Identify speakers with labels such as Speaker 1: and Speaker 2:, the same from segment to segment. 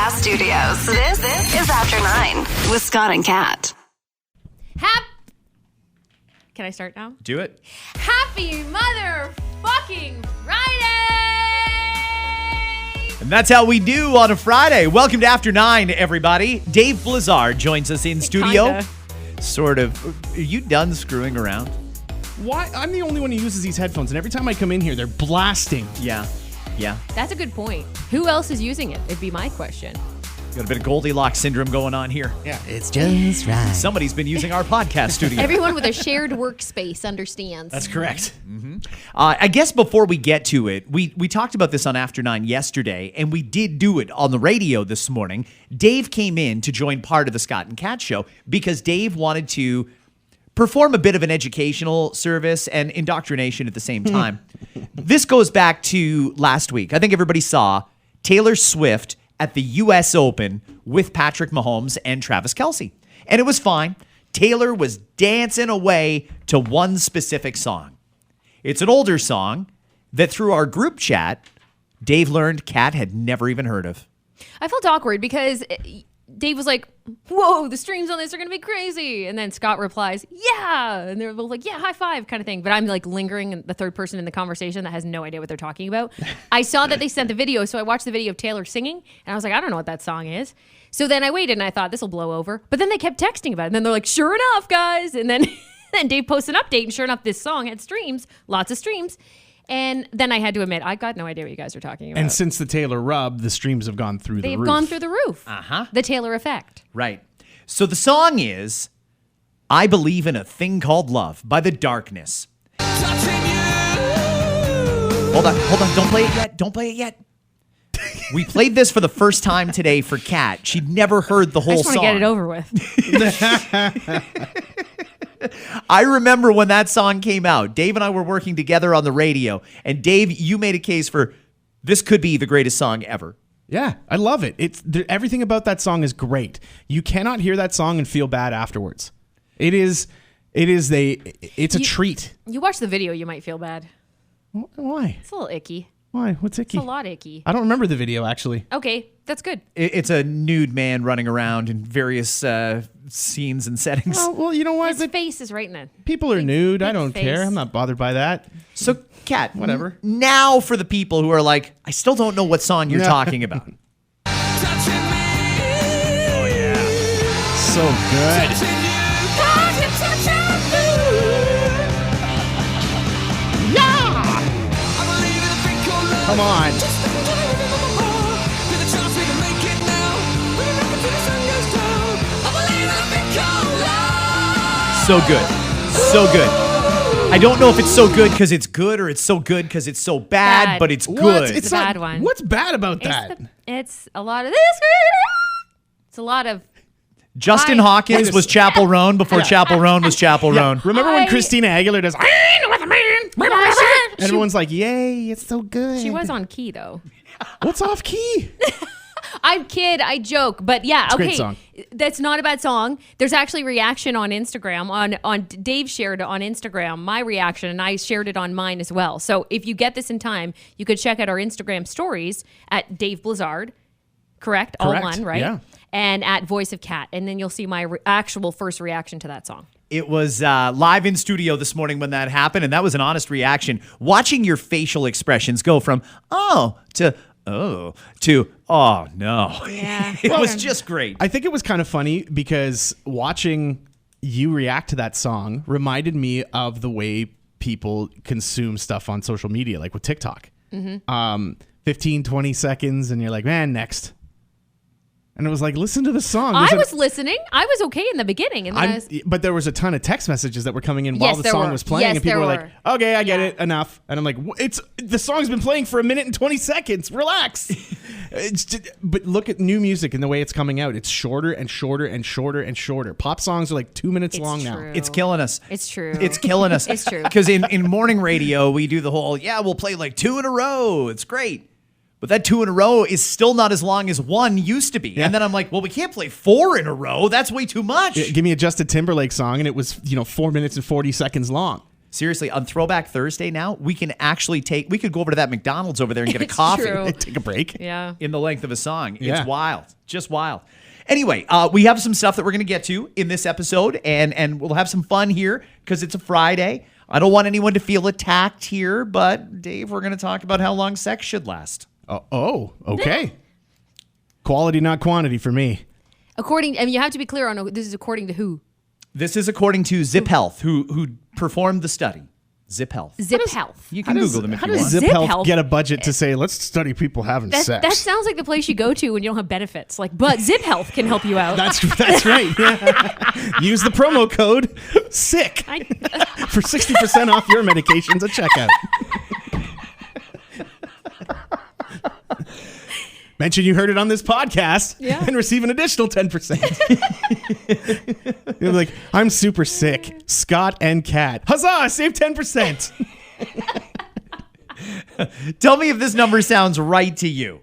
Speaker 1: Podcast Studios. This is After 9 with Scott and Kat.
Speaker 2: Can I start now?
Speaker 3: Do it.
Speaker 2: Happy motherfucking Friday!
Speaker 3: And that's how we do on a Friday. Welcome to After 9, everybody. Dave Blezard joins us in studio.
Speaker 2: Kinda.
Speaker 3: Sort of. Are you done screwing around?
Speaker 4: Why? I'm the only one who uses these headphones, and every time I come in here, they're blasting.
Speaker 3: Yeah.
Speaker 2: That's a good point. Who else is using it? It'd be my question.
Speaker 3: Got a bit of Goldilocks syndrome going on here.
Speaker 4: Yeah, it's just right.
Speaker 3: Somebody's been using our podcast studio.
Speaker 2: Everyone with a shared workspace understands.
Speaker 4: That's correct.
Speaker 3: I guess before we get to it, we talked about this on After 9 yesterday, and we did do it on the radio this morning. Dave came in to join part of the Scott and Kat show because Dave wanted to perform a bit of an educational service and indoctrination at the same time. This goes back to last week. I think everybody saw Taylor Swift at the U.S. Open with Patrick Mahomes and Travis Kelce. And it was fine. Taylor was dancing away to one specific song. It's an older song that through our group chat, Dave learned Kat had never even heard of.
Speaker 2: I felt awkward because Dave was like, whoa, the streams on this are going to be crazy. And then Scott replies, yeah. And they're both like, yeah, high five kind of thing. But I'm like lingering in the third person in the conversation that has no idea what they're talking about. I saw that they sent the video. So I watched the video of Taylor singing. And I was like, I don't know what that song is. So then I waited and I thought this will blow over. But then they kept texting about it. And then they're like, sure enough, guys. And then Dave posted an update. And sure enough, this song had streams, lots of streams. And then I had to admit, I got no idea what you guys are talking about.
Speaker 4: And since the Taylor rub, the streams have gone through the roof.
Speaker 2: They've gone through the roof.
Speaker 3: Uh-huh.
Speaker 2: The Taylor effect.
Speaker 3: Right. So the song is I Believe in a Thing Called Love by The Darkness. Hold on. Don't play it yet. We played this for the first time today for Kat. She'd never heard the whole
Speaker 2: I just
Speaker 3: song.
Speaker 2: want to get it over with.
Speaker 3: I remember when that song came out. Dave and I were working together on the radio. And Dave, you made a case for this could be the greatest song ever.
Speaker 4: Yeah, I love it. Everything about that song is great. You cannot hear that song and feel bad afterwards. It's a treat.
Speaker 2: You watch the video, you might feel bad.
Speaker 4: Why?
Speaker 2: It's a little icky.
Speaker 4: Why? What's icky?
Speaker 2: It's a lot icky.
Speaker 4: I don't remember the video, actually.
Speaker 2: Okay, that's good.
Speaker 3: It's a nude man running around in various scenes and settings.
Speaker 4: Oh, well, you know what?
Speaker 2: His face is right in it.
Speaker 4: People are nude. I
Speaker 2: big
Speaker 4: don't
Speaker 2: face.
Speaker 4: care. I'm not bothered by that.
Speaker 3: So, Kat,
Speaker 4: Whatever.
Speaker 3: Now for the people who are like, I still don't know what song you're talking about.
Speaker 4: Oh, yeah. So good. Come on.
Speaker 3: So good. So good. I don't know if it's so good because it's good or it's so good because it's so bad, but it's good.
Speaker 2: It's a bad one.
Speaker 4: What's bad about that?
Speaker 2: It's a lot of this. It's a lot of.
Speaker 3: Justin Hawkins was Chapel Roan before Chapel Roan was Chapel Roan.
Speaker 4: Remember when Christina Aguilera does, I ain't with a man.
Speaker 2: She-
Speaker 4: Everyone's like, yay, it's so good.
Speaker 2: She was on key though.
Speaker 4: What's off key?
Speaker 2: I kid, I joke, but yeah,
Speaker 4: It's a
Speaker 2: okay.
Speaker 4: great song.
Speaker 2: That's not a bad song. There's actually reaction on Instagram. On Dave shared on Instagram my reaction, and I shared it on mine as well. So if you get this in time, you could check out our Instagram stories at Dave Blezard. Correct? All one, right?
Speaker 4: Yeah.
Speaker 2: And at Voice of Cat, and then you'll see my actual first reaction to that song.
Speaker 3: It was live in studio this morning when that happened, and that was an honest reaction. Watching your facial expressions go from, oh, to, oh, to, oh, no.
Speaker 2: Yeah.
Speaker 3: It was just great.
Speaker 4: I think it was kind of funny because watching you react to that song reminded me of the way people consume stuff on social media, like with TikTok. 15, 20 seconds, and you're like, man, next. And it was like, listen to the song.
Speaker 2: I was listening. I was okay in the beginning. And then
Speaker 4: but there was a ton of text messages that were coming in while
Speaker 2: Yes,
Speaker 4: the
Speaker 2: there
Speaker 4: song
Speaker 2: were.
Speaker 4: was playing.
Speaker 2: Yes,
Speaker 4: and people
Speaker 2: there
Speaker 4: were
Speaker 2: were.
Speaker 4: like, okay, I get it. Enough. And I'm like, the song's been playing for 1 minute and 20 seconds. Relax. But look at new music and the way it's coming out. It's shorter and shorter and shorter and shorter. Pop songs are like 2 minutes long now.
Speaker 2: true.
Speaker 3: It's killing us.
Speaker 2: It's true.
Speaker 3: It's killing us.
Speaker 2: It's true.
Speaker 3: Because in morning radio, we do the whole, we'll play like 2 in a row. It's great. But that 2 in a row is still not as long as 1 used to be.
Speaker 4: Yeah.
Speaker 3: And then I'm like, well, we can't play 4 in a row. That's way too much.
Speaker 4: Give me a Justin Timberlake song, and it was 4 minutes and 40 seconds long.
Speaker 3: Seriously, on Throwback Thursday now, we could go over to that McDonald's over there and get a coffee.
Speaker 2: True.
Speaker 4: Take a break.
Speaker 2: Yeah.
Speaker 3: In the length of a song.
Speaker 4: Yeah.
Speaker 3: It's wild. Just wild. Anyway, we have some stuff that we're going to get to in this episode, and we'll have some fun here because it's a Friday. I don't want anyone to feel attacked here, but Dave, we're going to talk about how long sex should last.
Speaker 4: Okay. Quality, not quantity for me.
Speaker 2: You have to be clear on this is according to who?
Speaker 3: This is according to Zip Health, who performed the study. Zip Health.
Speaker 2: Zip Health.
Speaker 3: You can Google them if
Speaker 4: How
Speaker 3: you
Speaker 4: does
Speaker 3: want.
Speaker 4: Zip
Speaker 2: Zip
Speaker 4: Health
Speaker 2: Health-
Speaker 4: get a budget to say, let's study people having sex?
Speaker 2: That sounds like the place you go to when you don't have benefits. But Zip Health can help you out.
Speaker 4: That's right. Yeah. Use the promo code SICK for 60% off your medications at checkout. Mention you heard it on this podcast and receive an additional 10%. You're like, I'm super sick. Scott and Kat. Huzzah! Save 10%.
Speaker 3: Tell me if this number sounds right to you.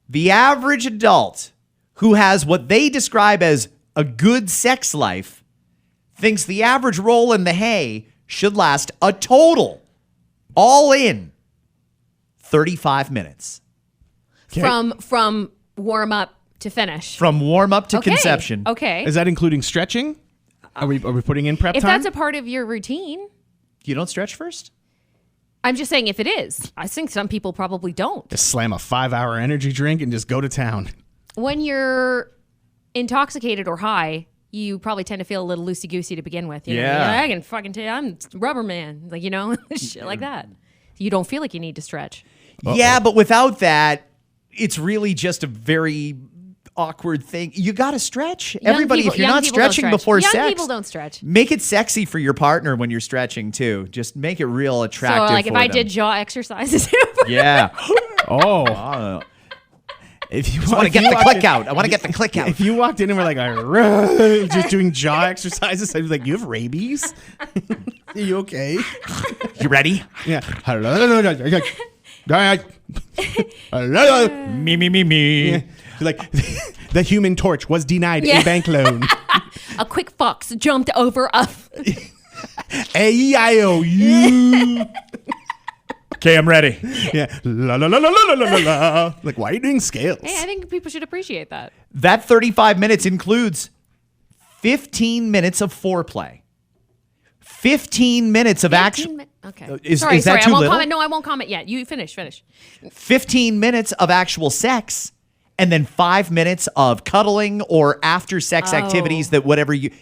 Speaker 3: The average adult who has what they describe as a good sex life thinks the average roll in the hay should last a total, all in, 35 minutes.
Speaker 4: Okay.
Speaker 2: From warm up to finish.
Speaker 3: From warm up to conception.
Speaker 2: Okay.
Speaker 4: Is that including stretching? Are we putting in prep
Speaker 2: If
Speaker 4: time?
Speaker 2: that's a part of your routine,
Speaker 3: You don't stretch first?
Speaker 2: I'm just saying if it is. I think some people probably don't.
Speaker 4: Just slam a 5-hour energy drink and just go to town.
Speaker 2: When you're intoxicated or high, you probably tend to feel a little loosey-goosey to begin with. You know?
Speaker 3: Yeah.
Speaker 2: I can fucking tell you, I'm rubber man. Shit like that. You don't feel like you need to stretch.
Speaker 3: Yeah, but without that, it's really just a very awkward thing. You got to stretch. Everybody, if you're not stretching before sex,
Speaker 2: young people don't stretch.
Speaker 3: make it sexy for your partner when you're stretching too. Just make it real attractive.
Speaker 2: So, like, if
Speaker 3: for
Speaker 2: I
Speaker 3: them.
Speaker 2: did jaw exercises,
Speaker 3: yeah.
Speaker 4: Oh. If you
Speaker 3: I want to get the click out. I want to get the click out.
Speaker 4: If you walked in and were like, "Arrgh," just doing jaw exercises, I'd be like, you have rabies? Are you okay?
Speaker 3: You ready?
Speaker 4: Yeah.
Speaker 3: Me.
Speaker 4: Yeah. Like, the Human Torch was denied a bank loan.
Speaker 2: a quick fox jumped over a...
Speaker 4: A-E-I-O-U.
Speaker 3: Okay, I'm ready.
Speaker 4: Yeah. La la la la la la la la. Like, why are you doing scales?
Speaker 2: Hey, I think people should appreciate that.
Speaker 3: That 35 minutes includes 15 minutes of foreplay. 15 minutes of action.
Speaker 2: Okay.
Speaker 3: Is
Speaker 2: sorry,
Speaker 3: that too
Speaker 2: I won't
Speaker 3: little?
Speaker 2: comment. No, I won't comment yet. You finish.
Speaker 3: 15 minutes of actual sex, and then 5 minutes of cuddling or after sex activities that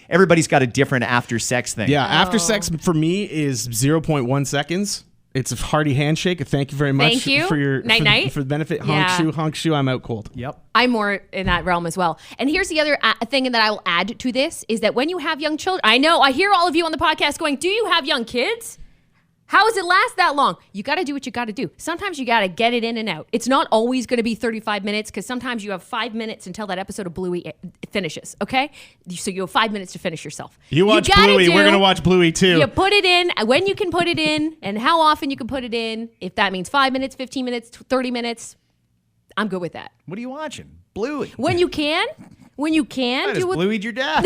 Speaker 3: everybody's got a different after sex thing.
Speaker 4: Yeah, after sex for me is 0.1 seconds. It's a hearty handshake. Thank you very much.
Speaker 2: Thank you.
Speaker 4: For your
Speaker 2: Night-night.
Speaker 4: for the benefit.
Speaker 2: Yeah.
Speaker 4: Honk shoe, I'm out cold.
Speaker 3: Yep.
Speaker 2: I'm more in that realm as well. And here's the other thing that I will add to this is that when you have young children, I know I hear all of you on the podcast going, do you have young kids? How does it last that long? You got to do what you got to do. Sometimes you got to get it in and out. It's not always going to be 35 minutes because sometimes you have 5 minutes until that episode of Bluey finishes, okay? So you have 5 minutes to finish yourself.
Speaker 4: You watch Bluey. We're going to watch Bluey too.
Speaker 2: You put it in when you can put it in and how often you can put it in. If that means 5 minutes, 15 minutes, 30 minutes, I'm good with that.
Speaker 3: What are you watching? Bluey.
Speaker 2: When you can,
Speaker 3: I just Bluey'd your dad.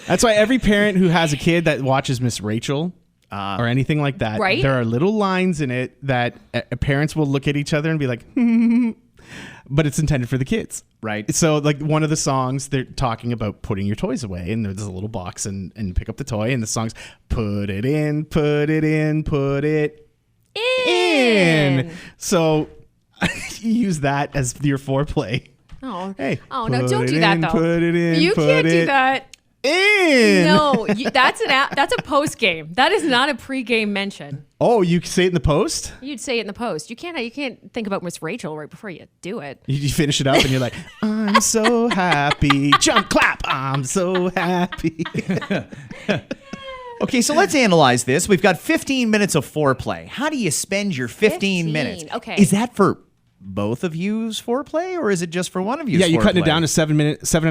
Speaker 4: That's why every parent who has a kid that watches Miss Rachel or anything like that,
Speaker 2: Right?
Speaker 4: there are little lines in it that parents will look at each other and be like, but it's intended for the kids.
Speaker 3: Right.
Speaker 4: So like one of the songs, they're talking about putting your toys away and there's a little box and you pick up the toy and the song's put it in, put it in, put it in. So you use that as your foreplay.
Speaker 2: Oh,
Speaker 4: Hey,
Speaker 2: oh no!
Speaker 4: put
Speaker 2: Don't
Speaker 4: it
Speaker 2: do that
Speaker 4: in,
Speaker 2: though.
Speaker 4: put it in,
Speaker 2: You
Speaker 4: put
Speaker 2: can't do
Speaker 4: it
Speaker 2: that.
Speaker 4: in.
Speaker 2: No, that's a post game. That is not a pre-game mention.
Speaker 4: Oh, you say it in the post?
Speaker 2: You'd say it in the post. You can't think about Miss Rachel right before you do it.
Speaker 4: You finish it up and you're like, I'm so happy. Jump, clap. I'm so happy.
Speaker 3: Okay, so let's analyze this. We've got 15 minutes of foreplay. How do you spend your 15 minutes?
Speaker 2: Okay.
Speaker 3: Is that for both of you's foreplay, or is it just for one of you's
Speaker 4: Yeah, you're cutting it
Speaker 3: foreplay?
Speaker 4: down to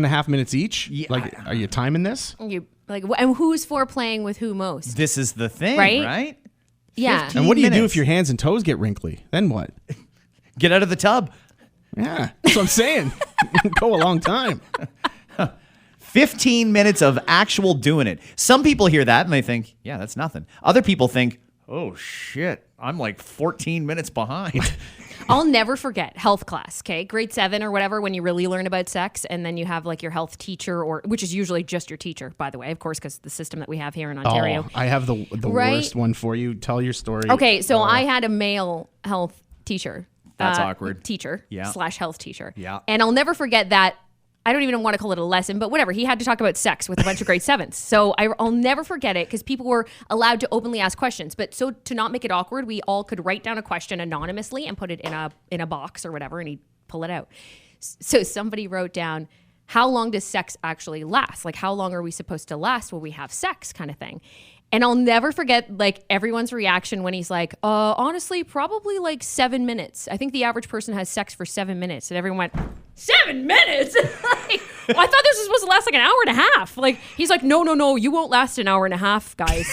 Speaker 4: 7.5 minutes each.
Speaker 3: Yeah.
Speaker 4: Like, are you timing this?
Speaker 2: You like, and who's foreplaying with who most?
Speaker 3: This is the thing,
Speaker 2: Right?
Speaker 3: right?
Speaker 2: Yeah.
Speaker 3: 15
Speaker 4: And what do you do
Speaker 3: minutes.
Speaker 4: if your hands and toes get wrinkly? Then what?
Speaker 3: Get out of the tub.
Speaker 4: Yeah, that's what I'm saying. Go a long time.
Speaker 3: 15 minutes of actual doing it. Some people hear that and they think, yeah, that's nothing. Other people think, oh shit, I'm like 14 minutes behind.
Speaker 2: I'll never forget health class, okay? Grade 7 or whatever, when you really learn about sex, and then you have like your health teacher, which is usually just your teacher, by the way, of course, because the system that we have here in Ontario.
Speaker 4: Oh, I have the worst one for you. Tell your story.
Speaker 2: Okay, so I had a male health teacher.
Speaker 3: That's awkward.
Speaker 2: Teacher / health teacher.
Speaker 3: Yeah.
Speaker 2: And I'll never forget that. I don't even want to call it a lesson, but whatever. He had to talk about sex with a bunch of grade 7s. So I'll never forget it because people were allowed to openly ask questions. But so to not make it awkward, we all could write down a question anonymously and put it in a box or whatever, and he'd pull it out. So somebody wrote down, how long does sex actually last? Like, how long are we supposed to last when we have sex, kind of thing. And I'll never forget like everyone's reaction when he's like, honestly, probably like 7 minutes. I think the average person has sex for 7 minutes. And everyone went, 7 minutes? Like, well, I thought this was supposed to last like an hour and a half. Like, he's like, no, you won't last an hour and a half, guys.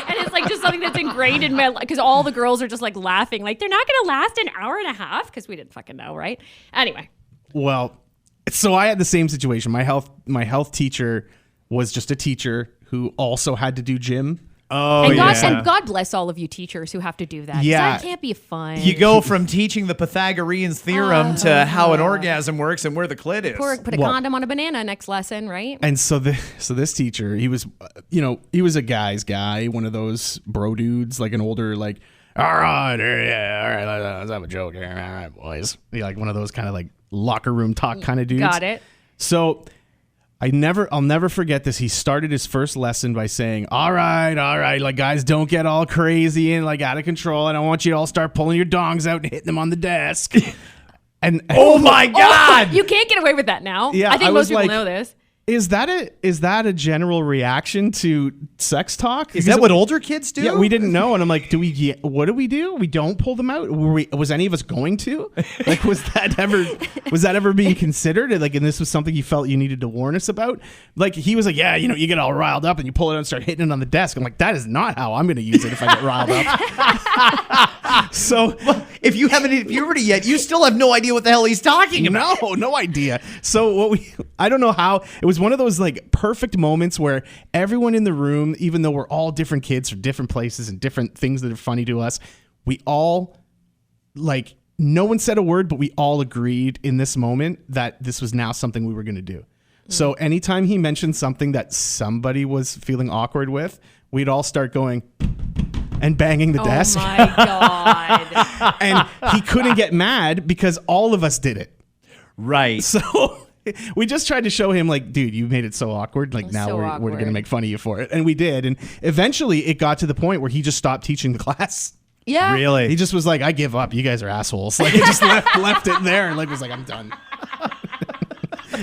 Speaker 2: And it's like just something that's ingrained in my life because all the girls are just like laughing. Like, they're not going to last an hour and a half because we didn't fucking know, right? Anyway.
Speaker 4: Well, so I had the same situation. My health teacher was just a teacher who also had to do gym.
Speaker 3: Oh,
Speaker 2: and God bless all of you teachers who have to do that. 'Cause that can't be fun.
Speaker 3: You go from teaching the Pythagorean theorem to how an orgasm works and where the clit is.
Speaker 2: Put a condom on a banana next lesson, right?
Speaker 4: And so this teacher, he was, he was a guy's guy, one of those bro dudes, like an older, like, all right, let's have a joke here. All right, boys. Like one of those kind of like locker room talk kind of dudes.
Speaker 2: Got it.
Speaker 4: So I'll never forget this. He started his first lesson by saying, all right, like guys, don't get all crazy and like out of control. I don't want you to all start pulling your dongs out and hitting them on the desk. And
Speaker 3: oh my God.
Speaker 2: You can't get away with that now.
Speaker 4: Yeah,
Speaker 2: I think most people know this.
Speaker 4: Is that a general reaction to sex talk?
Speaker 3: Is that what older kids do?
Speaker 4: Yeah, we didn't know, and I'm like, what do we do? We don't pull them out. Was any of us going to? Like, was that ever being considered? Like, and this was something you felt you needed to warn us about? Like, he was like, yeah, you get all riled up and you pull it out and start hitting it on the desk. I'm like, that is not how I'm going to use it if I get riled up. So,
Speaker 3: well, if you haven't hit puberty yet, you still have no idea what the hell he's talking about.
Speaker 4: No idea. So I don't know how it was. One of those like perfect moments where everyone in the room, even though we're all different kids from different places and different things that are funny to us, we all like, no one said a word, but we all agreed in this moment that this was now something we were going to do. So anytime he mentioned something that somebody was feeling awkward with, we'd all start going and banging the desk.
Speaker 2: Oh my God.
Speaker 4: And he couldn't get mad because all of us did it.
Speaker 3: Right.
Speaker 4: So we just tried to show him, like, dude, you made it so awkward. Like, now we're going to make fun of you for it. And we did. And eventually it got to the point where he just stopped teaching the class.
Speaker 2: Yeah.
Speaker 3: Really?
Speaker 4: He just was like, I give up. You guys are assholes. Like, he just left it there and like was like, I'm done.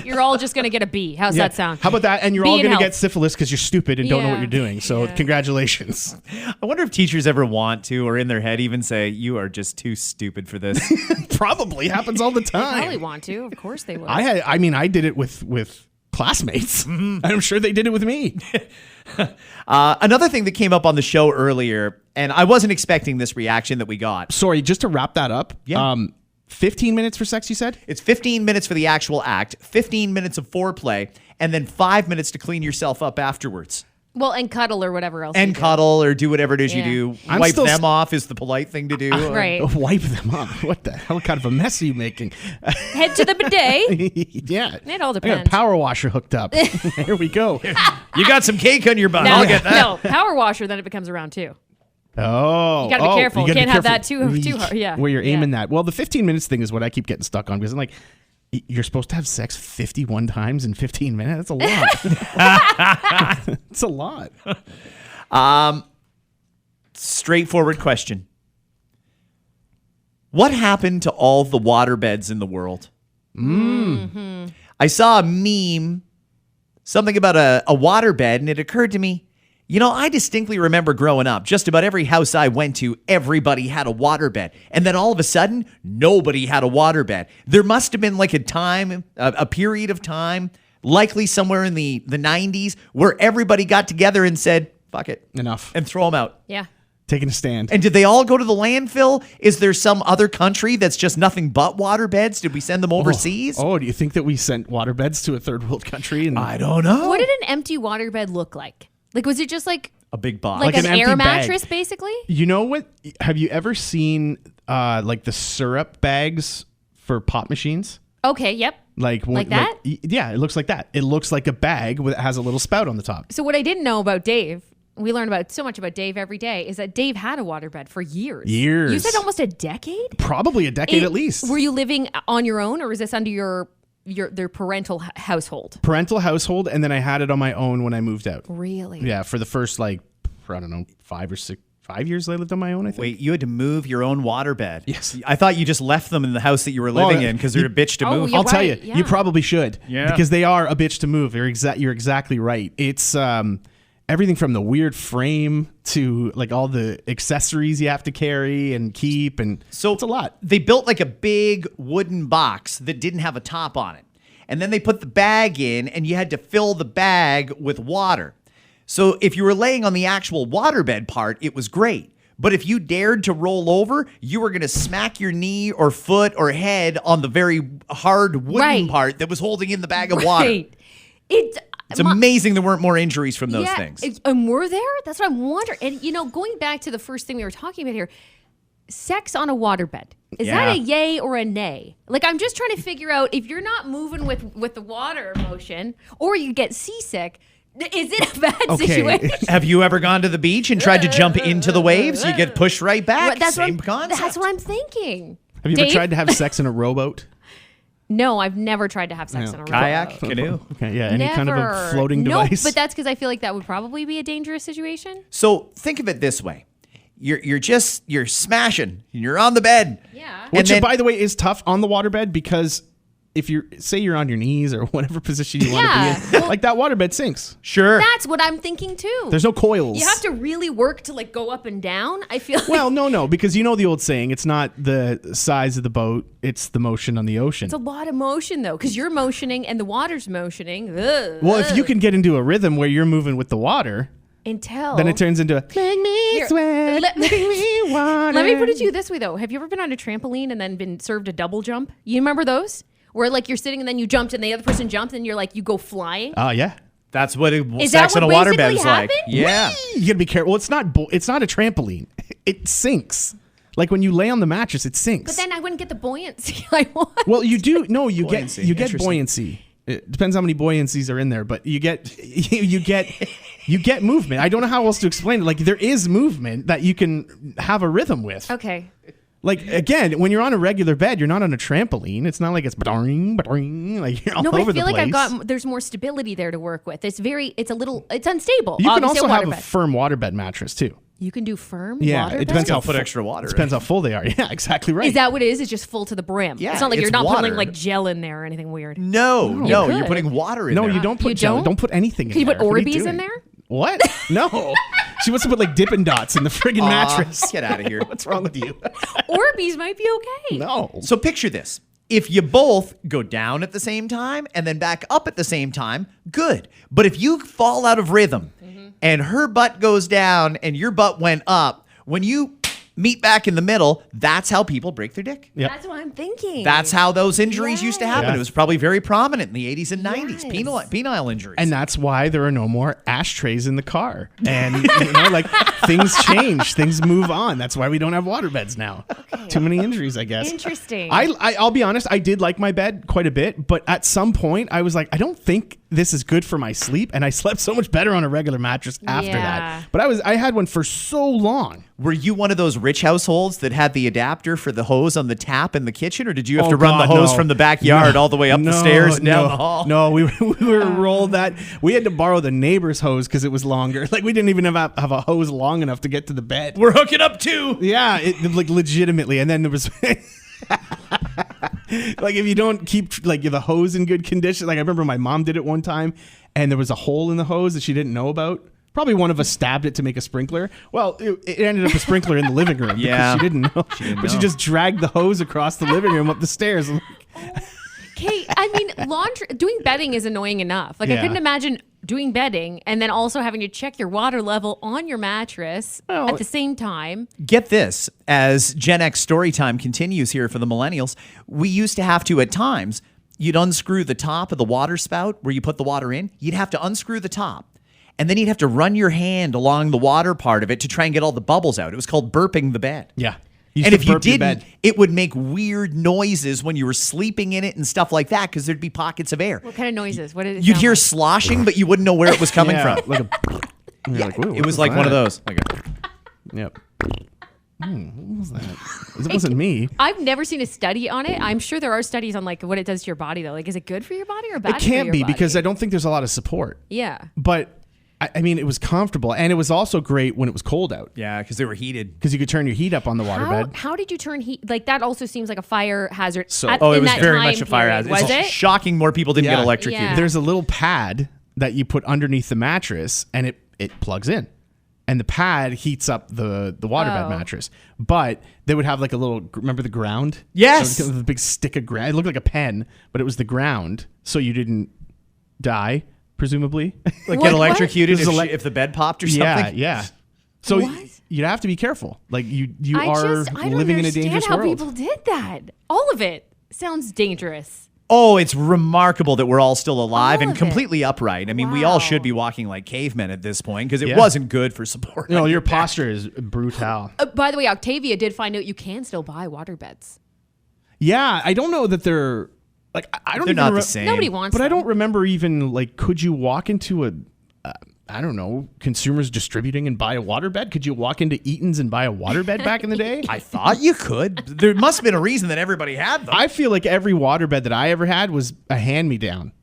Speaker 2: You're all just going to get a B. How's that sound?
Speaker 4: How about that? And you're
Speaker 2: B
Speaker 4: all
Speaker 2: in
Speaker 4: going to
Speaker 2: health.
Speaker 4: get syphilis because you're stupid and don't know what
Speaker 2: Yeah.
Speaker 4: you're doing. So congratulations.
Speaker 3: I wonder if teachers ever want to, or in their head even say, you are just too stupid for this.
Speaker 4: Probably happens all the
Speaker 2: They
Speaker 4: time.
Speaker 2: probably want to. Of course they would.
Speaker 4: I did it with classmates. And I'm sure they did it with me.
Speaker 3: Another thing that came up on the show earlier, and I wasn't expecting this reaction that we got.
Speaker 4: Sorry, just to wrap that up.
Speaker 3: Yeah.
Speaker 4: 15 minutes for sex, you said?
Speaker 3: It's 15 minutes for the actual act, 15 minutes of foreplay, and then 5 minutes to clean yourself up afterwards.
Speaker 2: Well, and cuddle or whatever else.
Speaker 3: And
Speaker 2: you do.
Speaker 3: cuddle or do whatever it is
Speaker 2: Yeah.
Speaker 3: you do.
Speaker 4: I'm
Speaker 3: Wipe
Speaker 4: still
Speaker 3: them off is the polite thing to do.
Speaker 2: Right.
Speaker 4: Wipe them up. What the hell kind of a mess are you making?
Speaker 2: Head to the bidet.
Speaker 4: Yeah.
Speaker 2: It all
Speaker 4: I got a
Speaker 2: depends.
Speaker 4: power washer hooked up. Here we go.
Speaker 3: You got some cake on your butt.
Speaker 2: No,
Speaker 3: I'll get that.
Speaker 2: no, power washer, then it becomes around two.
Speaker 4: Oh.
Speaker 2: You gotta be careful.
Speaker 4: gotta be
Speaker 2: Can't have
Speaker 4: careful
Speaker 2: that too hard. Yeah.
Speaker 4: Where you're
Speaker 2: Yeah.
Speaker 4: aiming that. Well, the 15 minutes thing is what I keep getting stuck on because I'm like, you're supposed to have sex 51 times in 15 minutes? That's a lot. It's a lot.
Speaker 3: Straightforward question. What happened to all the waterbeds in the world?
Speaker 2: Mm-hmm.
Speaker 3: I saw a meme, something about a waterbed, and it occurred to me, I distinctly remember growing up, just about every house I went to, everybody had a waterbed. And then all of a sudden, nobody had a waterbed. There must have been like a period of time, likely somewhere in the 90s, where everybody got together and said, fuck it.
Speaker 4: Enough.
Speaker 3: And throw them out.
Speaker 2: Yeah.
Speaker 4: Taking a stand.
Speaker 3: And did they all go to the landfill? Is there some other country that's just nothing but waterbeds? Did we send them overseas?
Speaker 4: Oh, do you think that we sent waterbeds to a third world country? And
Speaker 3: I don't know.
Speaker 2: What did an empty waterbed look like? Like, was it just like
Speaker 3: A big box.
Speaker 2: like
Speaker 4: Like
Speaker 2: an
Speaker 4: an
Speaker 2: air
Speaker 4: empty bag.
Speaker 2: mattress, basically?
Speaker 4: You know what? Have you ever seen like the syrup bags for pop machines?
Speaker 2: Okay, yep.
Speaker 4: Like
Speaker 2: that?
Speaker 4: Yeah, it looks like that. It looks like a bag that has a little spout on the top.
Speaker 2: So what I didn't know about Dave, we learn about so much about Dave every day, is that Dave had a waterbed for years.
Speaker 4: Years.
Speaker 2: You said almost a decade?
Speaker 4: Probably a decade at least.
Speaker 2: Were you living on your own, or was this under their parental household?
Speaker 4: Parental household, and then I had it on my own when I moved out.
Speaker 2: Really?
Speaker 4: Yeah, for the first I don't know, 5 years I lived on my own, I think.
Speaker 3: Wait, you had to move your own waterbed?
Speaker 4: Yes.
Speaker 3: I thought you just left them in the house that you were living in because they're a bitch to move.
Speaker 2: You're
Speaker 4: I'll tell
Speaker 2: right,
Speaker 4: you,
Speaker 2: yeah.
Speaker 4: you probably should.
Speaker 3: Yeah.
Speaker 4: Because they are a bitch to move. You're exactly right. It's everything from the weird frame to like all the accessories you have to carry and keep, and
Speaker 3: So
Speaker 4: it's a lot.
Speaker 3: They built like a big wooden box that didn't have a top on it. And then they put the bag in and you had to fill the bag with water. So if you were laying on the actual waterbed part, it was great. But if you dared to roll over, you were going to smack your knee or foot or head on the very hard wooden
Speaker 2: Right.
Speaker 3: part that was holding in the bag of water.
Speaker 2: Right.
Speaker 3: It's amazing there weren't more injuries from those things.
Speaker 2: And were there? That's what I'm wondering. And, going back to the first thing we were talking about here, sex on a waterbed. Is that a yay or a nay? Like, I'm just trying to figure out if you're not moving with the water motion or you get seasick, is it a bad situation?
Speaker 3: Have you ever gone to the beach and tried to jump into the waves? You get pushed right back. Same concept.
Speaker 2: That's what I'm thinking.
Speaker 4: Have you
Speaker 2: Dave?
Speaker 4: ever tried to have sex in a rowboat?
Speaker 2: No, I've never tried to have sex on a
Speaker 3: Kayak,
Speaker 2: rowboat.
Speaker 3: canoe.
Speaker 4: Okay, yeah, any kind of a
Speaker 2: Never.
Speaker 4: floating
Speaker 2: Nope,
Speaker 4: device.
Speaker 2: but that's because I feel like that would probably be a dangerous situation.
Speaker 3: So think of it this way: you're smashing, and you're on the bed.
Speaker 2: Yeah.
Speaker 4: Which,
Speaker 3: then-
Speaker 4: by the way, is tough on the waterbed because if you're on your knees or whatever position you want to be in,
Speaker 2: well-
Speaker 4: like that waterbed sinks.
Speaker 3: Sure.
Speaker 2: That's what I'm thinking too.
Speaker 4: There's no coils.
Speaker 2: You have to really work to like go up and down. I feel like
Speaker 4: Well, no, because you know the old saying, it's not the size of the boat, it's the motion on the ocean.
Speaker 2: it's a lot of motion though, because you're motioning and the water's motioning.
Speaker 4: Well, if you can get into a rhythm where you're moving with the water,
Speaker 2: until
Speaker 4: then it turns into make me
Speaker 2: Here,
Speaker 4: sweat,
Speaker 2: let-
Speaker 4: make me water.
Speaker 2: Let me put it to you this way though: have you ever been on a trampoline and then been served a double jump? You remember those? Where like you're sitting and then you jumped and the other person jumped and you're like you go flying.
Speaker 4: Oh, yeah.
Speaker 3: That's what
Speaker 2: Is
Speaker 3: sex
Speaker 2: that
Speaker 3: on a
Speaker 2: what
Speaker 3: waterbed
Speaker 2: basically
Speaker 3: is like.
Speaker 2: happened?
Speaker 3: Yeah.
Speaker 4: You gotta be careful. Well, it's not a trampoline. It sinks. Like when you lay on the mattress, it sinks.
Speaker 2: But then I wouldn't get the buoyancy I want.
Speaker 4: Well, you do. No, you
Speaker 3: Buoyancy.
Speaker 4: get
Speaker 3: Interesting.
Speaker 4: buoyancy. It depends how many buoyancies are in there, but you get movement. I don't know how else to explain it. Like there is movement that you can have a rhythm with.
Speaker 2: Okay.
Speaker 4: Like again, when you're on a regular bed, you're not on a trampoline. It's not like it's ba-ding, like you're all
Speaker 2: No, but
Speaker 4: over
Speaker 2: I feel
Speaker 4: the
Speaker 2: like
Speaker 4: place.
Speaker 2: there's more stability there to work with. It's unstable.
Speaker 4: You can
Speaker 2: Obviously,
Speaker 4: also have a
Speaker 2: waterbed.
Speaker 4: firm waterbed mattress too.
Speaker 2: You can do firm.
Speaker 4: Yeah,
Speaker 2: water
Speaker 4: it depends
Speaker 2: beds?
Speaker 4: how
Speaker 3: Put extra water.
Speaker 4: Depends how full they are. Yeah, exactly right.
Speaker 2: Is that what it is? It's just full to the brim.
Speaker 3: Yeah,
Speaker 2: It's not like
Speaker 3: it's
Speaker 2: you're not putting
Speaker 3: water.
Speaker 2: like gel in there or anything weird.
Speaker 3: No,
Speaker 2: You
Speaker 3: you're
Speaker 2: could.
Speaker 3: putting water in
Speaker 4: No,
Speaker 3: there.
Speaker 4: you don't put
Speaker 2: You
Speaker 4: jelly.
Speaker 2: don't?
Speaker 4: Don't put anything
Speaker 2: Can
Speaker 4: in
Speaker 2: you
Speaker 4: there.
Speaker 2: put
Speaker 4: What are
Speaker 2: Orbeez in
Speaker 4: doing?
Speaker 2: there?
Speaker 4: What? No. She wants to put like Dippin' Dots in the friggin' mattress.
Speaker 3: Get out of here.
Speaker 4: What's wrong with you?
Speaker 2: Orbeez might be okay.
Speaker 4: No.
Speaker 3: So picture this. If you both go down at the same time and then back up at the same time, good. But if you fall out of rhythm and her butt goes down and your butt went up, when you meet back in the middle, that's how people break their dick.
Speaker 4: Yep.
Speaker 2: That's what I'm thinking.
Speaker 3: That's how those injuries used to happen.
Speaker 4: Yeah.
Speaker 3: It was probably very prominent in the 80s and 90s.
Speaker 2: Yes.
Speaker 3: Penile injuries.
Speaker 4: And that's why there are no more ashtrays in the car. And like things change, things move on. That's why we don't have waterbeds now. Too many injuries, I guess.
Speaker 2: Interesting.
Speaker 4: I'll be honest, I did like my bed quite a bit, but at some point I was like, I don't think this is good for my sleep, and I slept so much better on a regular mattress after
Speaker 2: Yeah.
Speaker 4: that. But I had one for so long.
Speaker 3: Were you one of those rich households that had the adapter for the hose on the tap in the kitchen, or did you have to run the hose from the backyard all the way up the stairs and down the hall?
Speaker 4: No, we were rolled that. We had to borrow the neighbor's hose because it was longer. Like we didn't even have a hose long enough to get to the bed.
Speaker 3: We're hooking up too.
Speaker 4: Yeah, like legitimately. And then there was like if you don't keep like the hose in good condition. Like I remember my mom did it one time, and there was a hole in the hose that she didn't know about. Probably one of us stabbed it to make a sprinkler. Well, it ended up a sprinkler in the living room.
Speaker 3: Yeah.
Speaker 4: because she didn't know. But she
Speaker 3: know.
Speaker 4: just dragged the hose across the living room up the stairs.
Speaker 2: Okay, I mean, doing bedding is annoying enough. Like I
Speaker 4: Yeah.
Speaker 2: couldn't imagine doing bedding and then also having to check your water level on your mattress at the same time.
Speaker 3: Get this, as Gen X storytime continues here for the millennials, we used to have to, at times, you'd unscrew the top of the water spout where you put the water in. You'd have to unscrew the top. And then you'd have to run your hand along the water part of it to try and get all the bubbles out. It was called burping the bed.
Speaker 4: Yeah.
Speaker 3: And if you didn't, it would make weird noises when you were sleeping in it and stuff like that because there'd be pockets of air.
Speaker 2: What kind of noises? What did it
Speaker 3: You'd
Speaker 2: sound
Speaker 3: hear
Speaker 2: like?
Speaker 3: sloshing, but you wouldn't know where it was coming from.
Speaker 4: Like like,
Speaker 3: It was like one of those.
Speaker 4: Yep. What was that? It wasn't me.
Speaker 2: I've never seen a study on it. I'm sure there are studies on like what it does to your body though. Like, is it good for your body or bad?
Speaker 4: It can't
Speaker 2: for your
Speaker 4: be
Speaker 2: body?
Speaker 4: because I don't think there's a lot of support.
Speaker 2: Yeah.
Speaker 4: But I mean, it was comfortable, and it was also great when it was cold out
Speaker 3: Yeah, because they were heated.
Speaker 4: because you could turn your heat up on the waterbed.
Speaker 2: How did you turn heat? Like that also seems like a fire hazard.
Speaker 4: So-
Speaker 2: at-
Speaker 3: Oh, it
Speaker 2: in
Speaker 3: was
Speaker 2: that
Speaker 3: very
Speaker 2: time
Speaker 3: much a fire
Speaker 2: period.
Speaker 3: hazard.
Speaker 2: Was
Speaker 3: It's
Speaker 2: it?
Speaker 3: shocking more people didn't get
Speaker 4: Yeah.
Speaker 3: electrocuted.
Speaker 2: Yeah.
Speaker 4: There's a little pad that you put underneath the mattress, and it plugs in, and the pad heats up the waterbed
Speaker 2: Oh.
Speaker 4: mattress. But they would have like a little. Remember the ground?
Speaker 3: Yes.
Speaker 4: So it was a big stick of ground. It looked like a pen, but it was the ground, so you didn't die, presumably.
Speaker 3: Like
Speaker 2: What?
Speaker 3: get electrocuted
Speaker 4: This is
Speaker 3: if the bed popped or something.
Speaker 4: Yeah. So
Speaker 2: What?
Speaker 4: you'd have to be careful. Like you
Speaker 2: I
Speaker 4: are
Speaker 2: don't
Speaker 4: living in a
Speaker 2: understand
Speaker 4: dangerous
Speaker 2: how
Speaker 4: world.
Speaker 2: people did that. All of it sounds dangerous.
Speaker 3: Oh, it's remarkable that we're all still alive
Speaker 2: All
Speaker 3: and
Speaker 2: of it.
Speaker 3: completely upright. I mean, we all
Speaker 2: Wow.
Speaker 3: should be walking like cavemen at this point because it
Speaker 4: Yeah.
Speaker 3: wasn't good for support.
Speaker 4: No, your posture is brutal.
Speaker 2: By the way, Octavia did find out you can still buy waterbeds.
Speaker 4: Yeah, I don't know that they're like I don't
Speaker 3: They're
Speaker 4: even
Speaker 3: not the
Speaker 4: re-
Speaker 3: same.
Speaker 2: Nobody wants
Speaker 4: But I
Speaker 2: them.
Speaker 4: don't remember even like could you walk into a I don't know, consumers distributing and buy a waterbed? Could you walk into Eaton's and buy a waterbed back in the day?
Speaker 3: I thought you could. There must have been a reason that everybody had them.
Speaker 4: I feel like every waterbed that I ever had was a hand-me-down.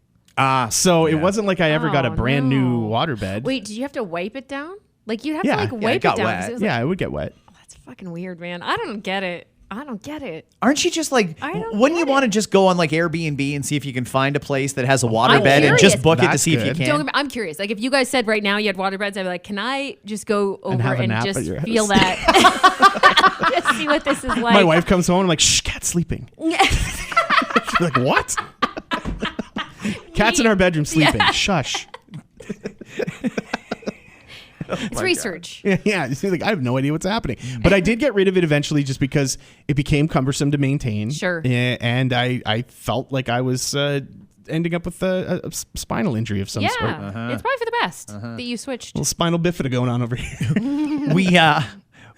Speaker 4: So it wasn't like I ever got a
Speaker 2: Oh,
Speaker 4: brand new
Speaker 2: no.
Speaker 4: waterbed.
Speaker 2: Wait, did you have to wipe it down? Like you'd have
Speaker 4: Yeah.
Speaker 2: to like
Speaker 4: Yeah,
Speaker 3: it
Speaker 2: wipe it,
Speaker 3: got
Speaker 2: down.
Speaker 3: wet.
Speaker 2: 'Cause it was
Speaker 4: Yeah, it would get wet.
Speaker 2: like, that's fucking weird, man. I don't get it. I don't get it.
Speaker 3: Aren't you just like,
Speaker 2: I don't
Speaker 3: wouldn't you
Speaker 2: get
Speaker 3: want to
Speaker 2: it.
Speaker 3: just go on like Airbnb and see if you can find a place that has a waterbed and
Speaker 2: curious.
Speaker 3: just book it to
Speaker 4: That's
Speaker 3: see if you
Speaker 4: good.
Speaker 3: can?
Speaker 2: Don't get me- I'm curious. Like if you guys said right now you had waterbeds, I'd be like, can I just go over
Speaker 4: have a
Speaker 2: and
Speaker 4: nap
Speaker 2: just
Speaker 4: at your
Speaker 2: feel
Speaker 4: house?
Speaker 2: that? Just see what this is like.
Speaker 4: My wife comes home and I'm like, shh, cat's sleeping. She's like, what? Cat's in our bedroom sleeping. Shush.
Speaker 2: It's research.
Speaker 4: Yeah, you see, like I have no idea what's happening. But I did get rid of it eventually just because it became cumbersome to maintain.
Speaker 2: Sure.
Speaker 4: And I felt like I was ending up with a spinal injury of some
Speaker 2: Yeah,
Speaker 4: sort.
Speaker 2: it's probably for the best that you switched.
Speaker 4: Little spinal bifida going on over here.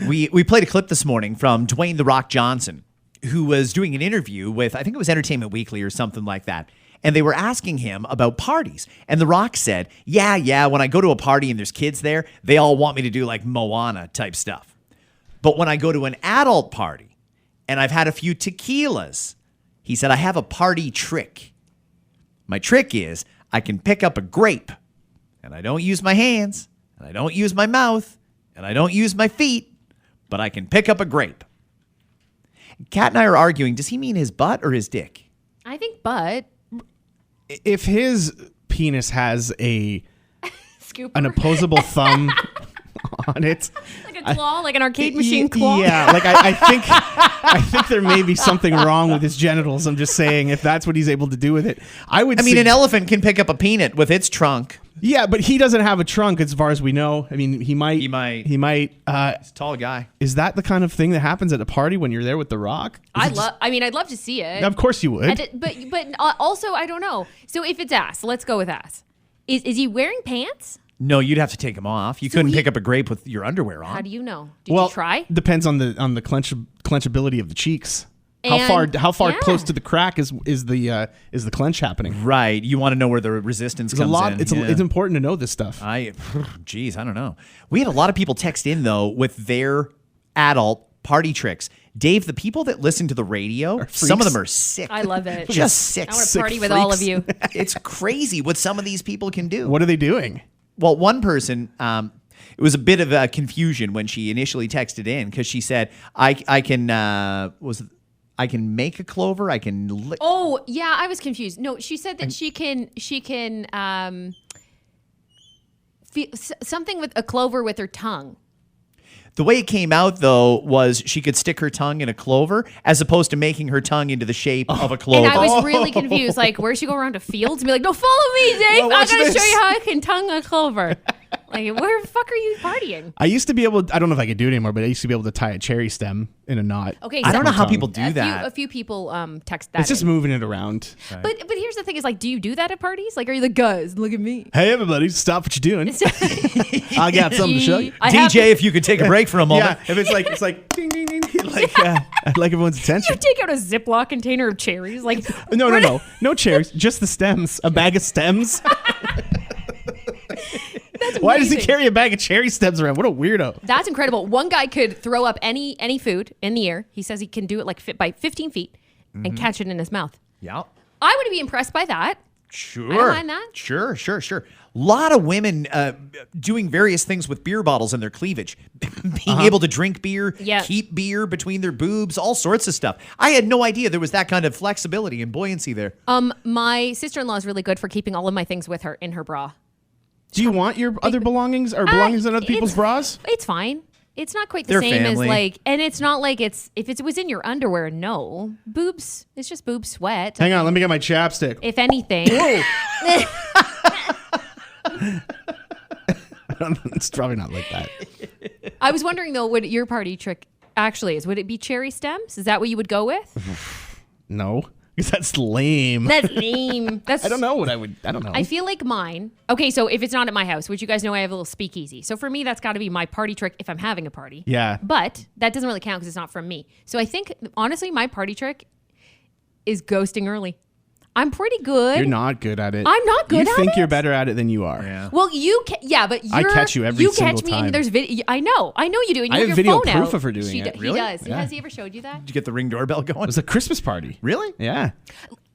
Speaker 3: We played a clip this morning from Dwayne "The Rock" Johnson, who was doing an interview with, I think it was Entertainment Weekly or something like that. And they were asking him about parties. And The Rock said, yeah, when I go to a party and there's kids there, they all want me to do like Moana type stuff. But when I go to an adult party and I've had a few tequilas, he said, I have a party trick. My trick is I can pick up a grape and I don't use my hands and I don't use my mouth and I don't use my feet, but I can pick up a grape. Kat and I are arguing, does he mean his butt or his dick?
Speaker 2: I think butt
Speaker 4: If his penis has an
Speaker 2: scooper,
Speaker 4: opposable thumb on it.
Speaker 2: like a claw, like an arcade machine claw.
Speaker 4: Yeah, like I think there may be something wrong with his genitals. I'm just saying if that's what he's able to do with it. I mean,
Speaker 3: An elephant can pick up a peanut with its trunk.
Speaker 4: Yeah, but he doesn't have a trunk as far as we know. I mean, he might.
Speaker 3: He might.
Speaker 4: He might.
Speaker 3: He's a tall guy.
Speaker 4: Is that the kind of thing that happens at a party when you're there with The Rock?
Speaker 2: I'd love to see it.
Speaker 4: Of course you would.
Speaker 2: But also I don't know. So if it's ass, let's go with ass. Is he wearing pants?
Speaker 3: No, you'd have to take him off. You couldn't pick up a grape with your underwear on.
Speaker 2: How do you know? Did
Speaker 4: well,
Speaker 2: you try?
Speaker 4: Depends on the clenchability of the cheeks. How
Speaker 2: And-
Speaker 4: far
Speaker 2: yeah.
Speaker 4: close to the crack is the clench happening?
Speaker 3: Right. You want to know where the resistance
Speaker 4: There's a
Speaker 3: comes
Speaker 4: lot.
Speaker 3: in.
Speaker 4: It's important to know this stuff.
Speaker 3: Geez, I don't know. We had a lot of people text in, though, with their adult party tricks. Dave, the people that listen to the radio, some of them are sick.
Speaker 2: I love it.
Speaker 3: Just sick.
Speaker 2: I want to
Speaker 3: sick
Speaker 2: party with all of
Speaker 3: freaks.
Speaker 2: you.
Speaker 3: It's crazy what some of these people can do.
Speaker 4: What are they doing?
Speaker 3: Well, one person, it was a bit of a confusion when she initially texted in because she said, I can make a clover. I can lick.
Speaker 2: Oh, yeah, I was confused. No, she said that she can feel something with a clover with her tongue.
Speaker 3: The way it came out, though, was she could stick her tongue in a clover as opposed to making her tongue into the shape of a clover.
Speaker 2: And I was really confused. Like, where she go around to fields and be like, no, follow me, Dave.
Speaker 4: Well,
Speaker 2: I
Speaker 4: watch
Speaker 2: got to
Speaker 4: this.
Speaker 2: show you how I can tongue a clover. Like, where the fuck are you partying?
Speaker 4: I used to be able. I don't know if I could do it anymore, but I used to be able to tie a cherry stem in a knot.
Speaker 2: Okay,
Speaker 3: I don't know how
Speaker 4: tongue.
Speaker 3: people do
Speaker 2: a
Speaker 3: that.
Speaker 2: few people text that.
Speaker 4: It's just
Speaker 2: in.
Speaker 4: moving it around.
Speaker 2: But here's the thing: is like, do you do that at parties? Like, are you the guys? Look at me.
Speaker 4: Hey, everybody, stop what you're doing. I got something to show you.
Speaker 2: I have-
Speaker 3: DJ, if you could take a break for a moment.
Speaker 4: Yeah, if it's like ding ding ding, like I'd like everyone's attention.
Speaker 2: You take out a Ziploc container of cherries, like
Speaker 4: No cherries, just the stems. A bag of stems. Why does he
Speaker 2: amazing.
Speaker 4: carry a bag of cherry stems around? What a weirdo.
Speaker 2: That's incredible. One guy could throw up any food in the air. He says he can do it like by 15 feet and catch it in his mouth.
Speaker 3: Yeah.
Speaker 2: I would be impressed by that.
Speaker 3: Sure.
Speaker 2: I don't mind that.
Speaker 3: Sure. A lot of women doing various things with beer bottles in their cleavage. Being able to drink beer,
Speaker 2: Yep.
Speaker 3: keep beer between their boobs, all sorts of stuff. I had no idea there was that kind of flexibility and buoyancy there.
Speaker 2: My sister-in-law is really good for keeping all of my things with her in her bra.
Speaker 4: Do you want your other belongings or belongings in other people's
Speaker 2: it's-
Speaker 4: bras?
Speaker 2: It's fine. It's not quite the
Speaker 3: They're
Speaker 2: same
Speaker 3: family.
Speaker 2: as like, and it's not like if it was in your underwear, no. Boobs, it's just boob sweat.
Speaker 4: Hang on, let me get my chapstick.
Speaker 2: If anything.
Speaker 4: It's probably not like that.
Speaker 2: I was wondering though, what your party trick actually is. Would it be cherry stems? Is that what you would go with?
Speaker 4: No, because that's lame.
Speaker 2: That's lame. That's
Speaker 4: I don't know what I would. I don't know.
Speaker 2: I feel like mine. Okay, so if it's not at my house, which you guys know I have a little speakeasy. So for me, that's got to be my party trick if I'm having a party.
Speaker 4: Yeah.
Speaker 2: But that doesn't really count because it's not from me. So I think, honestly, my party trick is ghosting early. I'm pretty good.
Speaker 4: You're not good at it.
Speaker 2: I'm not good
Speaker 4: You
Speaker 2: at
Speaker 4: think
Speaker 2: it?
Speaker 4: you're better at it than you are.
Speaker 3: Yeah.
Speaker 2: Well, but
Speaker 4: I catch you every
Speaker 2: catch
Speaker 4: single
Speaker 2: me
Speaker 4: time.
Speaker 2: and there's video. I know you do. And you
Speaker 4: I
Speaker 2: have
Speaker 4: have
Speaker 2: your
Speaker 4: video
Speaker 2: phone
Speaker 4: proof
Speaker 2: out.
Speaker 4: of her doing it.
Speaker 2: He
Speaker 3: Really?
Speaker 2: does.
Speaker 4: Yeah.
Speaker 2: Has he ever showed you that?
Speaker 3: Did you get the Ring doorbell going?
Speaker 4: It was a Christmas party.
Speaker 3: Really?
Speaker 4: Yeah.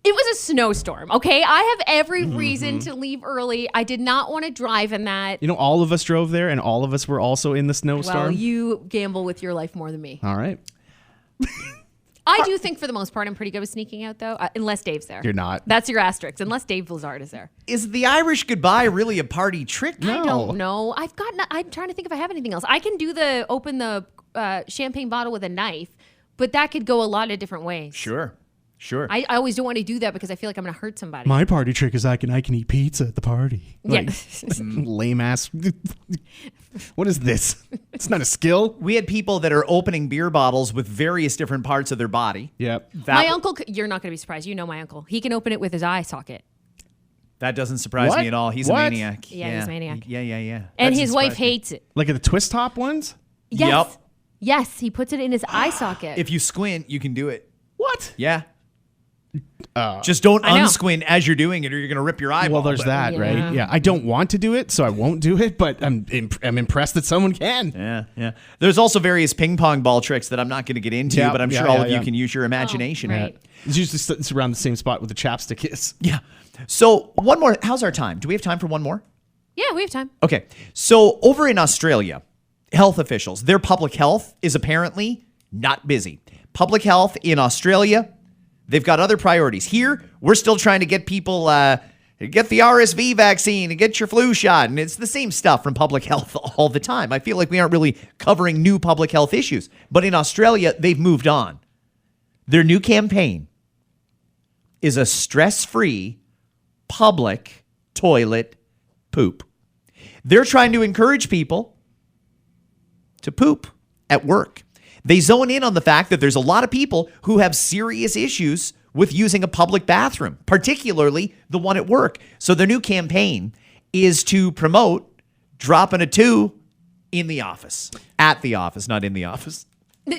Speaker 2: It was a snowstorm. Okay, I have every reason to leave early. I did not want to drive in that.
Speaker 4: You know, all of us drove there, and all of us were also in the snowstorm.
Speaker 2: Well, you gamble with your life more than me.
Speaker 4: All right.
Speaker 2: I do think for the most part I'm pretty good with sneaking out though, unless Dave's there.
Speaker 4: You're not.
Speaker 2: That's your asterisk. Unless Dave Blezard is there.
Speaker 3: Is the Irish goodbye really a party trick?
Speaker 2: I don't know. I'm trying to think if I have anything else. I can do open the champagne bottle with a knife, but that could go a lot of different ways.
Speaker 3: Sure.
Speaker 2: I always don't want to do that because I feel like I'm going to hurt somebody.
Speaker 4: My party trick is I can eat pizza at the party.
Speaker 2: Yeah.
Speaker 4: Lame ass. What is this? It's not a skill.
Speaker 3: We had people that are opening beer bottles with various different parts of their body.
Speaker 4: Yep.
Speaker 2: My uncle, you're not going to be surprised. You know my uncle. He can open it with his eye socket.
Speaker 3: That doesn't surprise
Speaker 4: What?
Speaker 3: me at all. He's
Speaker 4: What?
Speaker 3: a maniac.
Speaker 2: Yeah, he's a maniac.
Speaker 3: Yeah.
Speaker 2: And
Speaker 3: Doesn't
Speaker 2: his wife
Speaker 3: surprise me.
Speaker 2: hates it.
Speaker 4: Like the twist top ones?
Speaker 2: Yes.
Speaker 3: Yep.
Speaker 2: Yes, he puts it in his eye socket.
Speaker 3: If you squint, you can do it.
Speaker 4: What?
Speaker 3: Yeah. Just don't
Speaker 2: I know.
Speaker 3: unsquint as you're doing it, or you're going to rip your eyeball.
Speaker 4: Well, there's that,
Speaker 2: Yeah.
Speaker 4: right? Yeah. I don't want to do it, so I won't do it, but I'm impressed that someone can.
Speaker 3: Yeah. There's also various ping pong ball tricks that I'm not going to get into,
Speaker 4: Yeah,
Speaker 3: but I'm
Speaker 4: yeah,
Speaker 3: sure all
Speaker 4: yeah,
Speaker 3: of you
Speaker 4: yeah.
Speaker 3: can use your imagination.
Speaker 2: right.
Speaker 4: It's usually it's around the same spot where the chapstick is.
Speaker 3: Yeah. So one more. How's our time? Do we have time for one more?
Speaker 2: Yeah, we have time.
Speaker 3: Okay. So over in Australia, health officials, their public health is apparently not busy. Public health in Australia, they've got other priorities. Here, we're still trying to get people get the RSV vaccine and get your flu shot. And it's the same stuff from public health all the time. I feel like we aren't really covering new public health issues. But in Australia, they've moved on. Their new campaign is a stress-free public toilet poop. They're trying to encourage people to poop at work. They zone in on the fact that there's a lot of people who have serious issues with using a public bathroom, particularly the one at work. So their new campaign is to promote dropping a 2 in the office. At the office, not in the office.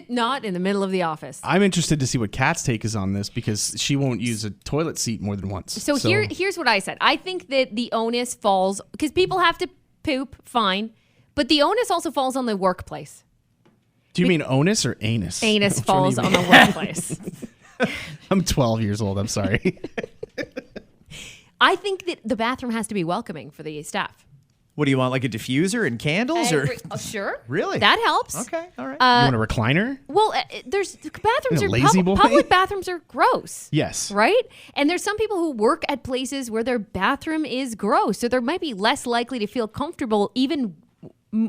Speaker 2: Not in the middle of the office.
Speaker 4: I'm interested to see what Kat's take is on this because she won't use a toilet seat more than once.
Speaker 2: So here's what I said. I think that the onus falls, because people have to poop, fine, but the onus also falls on the workplace.
Speaker 4: Do you mean onus or anus?
Speaker 2: Anus
Speaker 4: Which one do you
Speaker 2: falls on
Speaker 4: mean?
Speaker 2: the workplace.
Speaker 4: I'm 12 years old. I'm sorry.
Speaker 2: I think that the bathroom has to be welcoming for the staff.
Speaker 3: What do you want, like a diffuser and candles? Or
Speaker 2: Sure.
Speaker 3: Really?
Speaker 2: That helps.
Speaker 3: Okay, all right.
Speaker 4: You want a recliner?
Speaker 2: Well, there's bathrooms
Speaker 4: You
Speaker 2: are
Speaker 4: lazy boy?
Speaker 2: public bathrooms are gross.
Speaker 4: Yes.
Speaker 2: Right? And there's some people who work at places where their bathroom is gross. So they might be less likely to feel comfortable even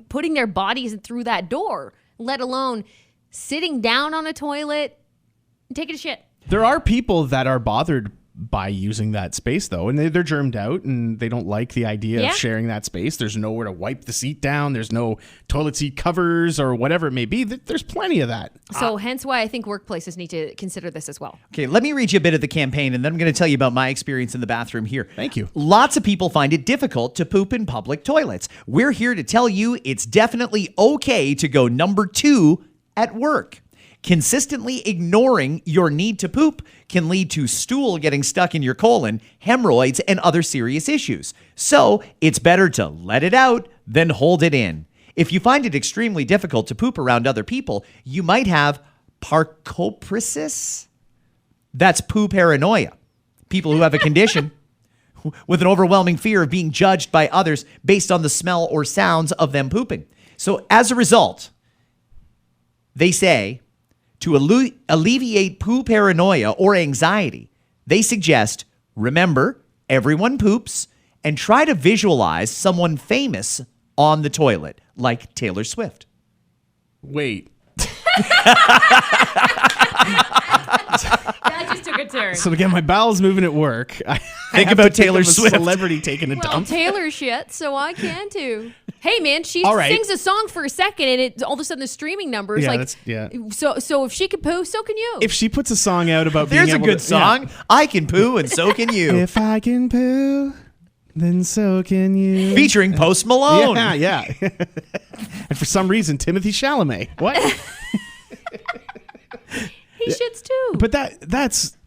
Speaker 2: putting their bodies through that door, let alone sitting down on a toilet and taking a shit.
Speaker 4: There are people that are bothered by using that space, though, and they're germed out, and they don't like the idea of sharing that space. There's nowhere to wipe the seat down. There's no toilet seat covers or whatever it may be. There's plenty of that.
Speaker 2: So hence why I think workplaces need to consider this as well.
Speaker 3: Okay, let me read you a bit of the campaign, and then I'm going to tell you about my experience in the bathroom here.
Speaker 4: Thank you.
Speaker 3: Lots of people find it difficult to poop in public toilets. We're here to tell you it's definitely okay to go number 2 at work. Consistently ignoring your need to poop can lead to stool getting stuck in your colon, hemorrhoids, and other serious issues. So it's better to let it out than hold it in. If you find it extremely difficult to poop around other people, you might have parcopresis. That's poo paranoia. People who have a condition with an overwhelming fear of being judged by others based on the smell or sounds of them pooping. So as a result, they say, to alleviate poo paranoia or anxiety, they suggest, remember, everyone poops, and try to visualize someone famous on the toilet, like Taylor Swift.
Speaker 4: Wait.
Speaker 2: That just took a turn.
Speaker 4: So to get my bowels moving at work,
Speaker 3: Think about Taylor Swift.
Speaker 4: Celebrity taking a
Speaker 2: Well,
Speaker 4: dump.
Speaker 2: Taylor shit, so I can too. Hey man, she
Speaker 4: All right.
Speaker 2: sings a song for a second, and it all of a sudden the streaming numbers So if she can poo, so can you.
Speaker 4: If she puts a song out about being
Speaker 3: There's a
Speaker 4: able
Speaker 3: good
Speaker 4: to,
Speaker 3: song. I can poo and so can you.
Speaker 4: If I can poo, then so can you.
Speaker 3: Featuring Post Malone.
Speaker 4: Yeah. And for some reason, Timothy Chalamet. What?
Speaker 2: He shits too.
Speaker 4: But that's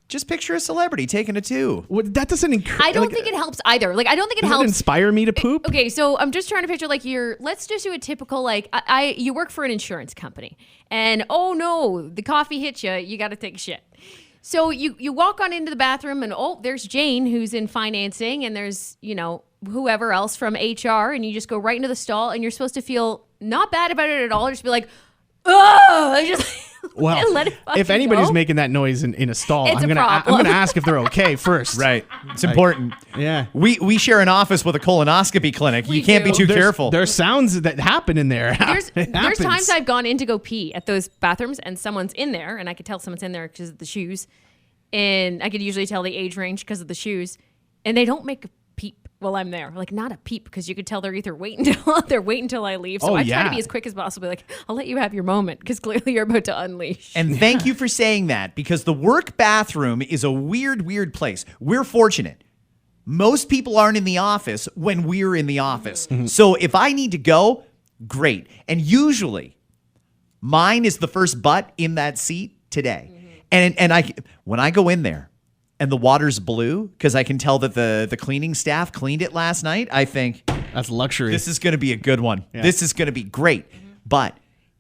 Speaker 3: Just picture a celebrity taking a 2.
Speaker 4: that doesn't encourage.
Speaker 2: I don't think it helps either. Like I don't think it
Speaker 4: Does it
Speaker 2: helps.
Speaker 4: inspire me to poop?
Speaker 2: Okay, so I'm just trying to picture like let's just do a typical like you work for an insurance company and oh no, the coffee hit you, you got to take a shit. So you walk on into the bathroom and oh, there's Jane who's in financing and there's, whoever else from HR and you just go right into the stall and you're supposed to feel not bad about it at all, just be like, oh, just
Speaker 4: Well,
Speaker 2: let it
Speaker 4: if anybody's
Speaker 2: go.
Speaker 4: making that noise in a stall,
Speaker 2: It's
Speaker 4: I'm
Speaker 2: a
Speaker 4: gonna
Speaker 2: problem.
Speaker 4: ask if they're okay first.
Speaker 3: Right. It's important.
Speaker 4: Yeah.
Speaker 3: We share an office with a colonoscopy clinic.
Speaker 2: We
Speaker 3: You can't
Speaker 2: do.
Speaker 3: be too
Speaker 4: There's-
Speaker 3: careful.
Speaker 4: There's sounds that happen in there.
Speaker 2: There's
Speaker 4: It happens.
Speaker 2: times I've gone in to go pee at those bathrooms and someone's in there and I could tell someone's in there because of the shoes. And I could usually tell the age range because of the shoes. And they don't make a peep while I'm there. Like not a peep because you could tell they're either waiting until I leave. So
Speaker 4: Oh,
Speaker 2: I try to
Speaker 4: yeah.
Speaker 2: be as quick as possible. Like I'll let you have your moment because clearly you're about to unleash.
Speaker 3: And thank you for saying that because the work bathroom is a weird place. We're fortunate. Most people aren't in the office when we're in the office. So if I need to go, great. And usually mine is the first butt in that seat today. And I when I go in there and the water's blue because I can tell that the cleaning staff cleaned it last night, I think
Speaker 4: That's luxury.
Speaker 3: this is going to be a good one. This is going to be great. But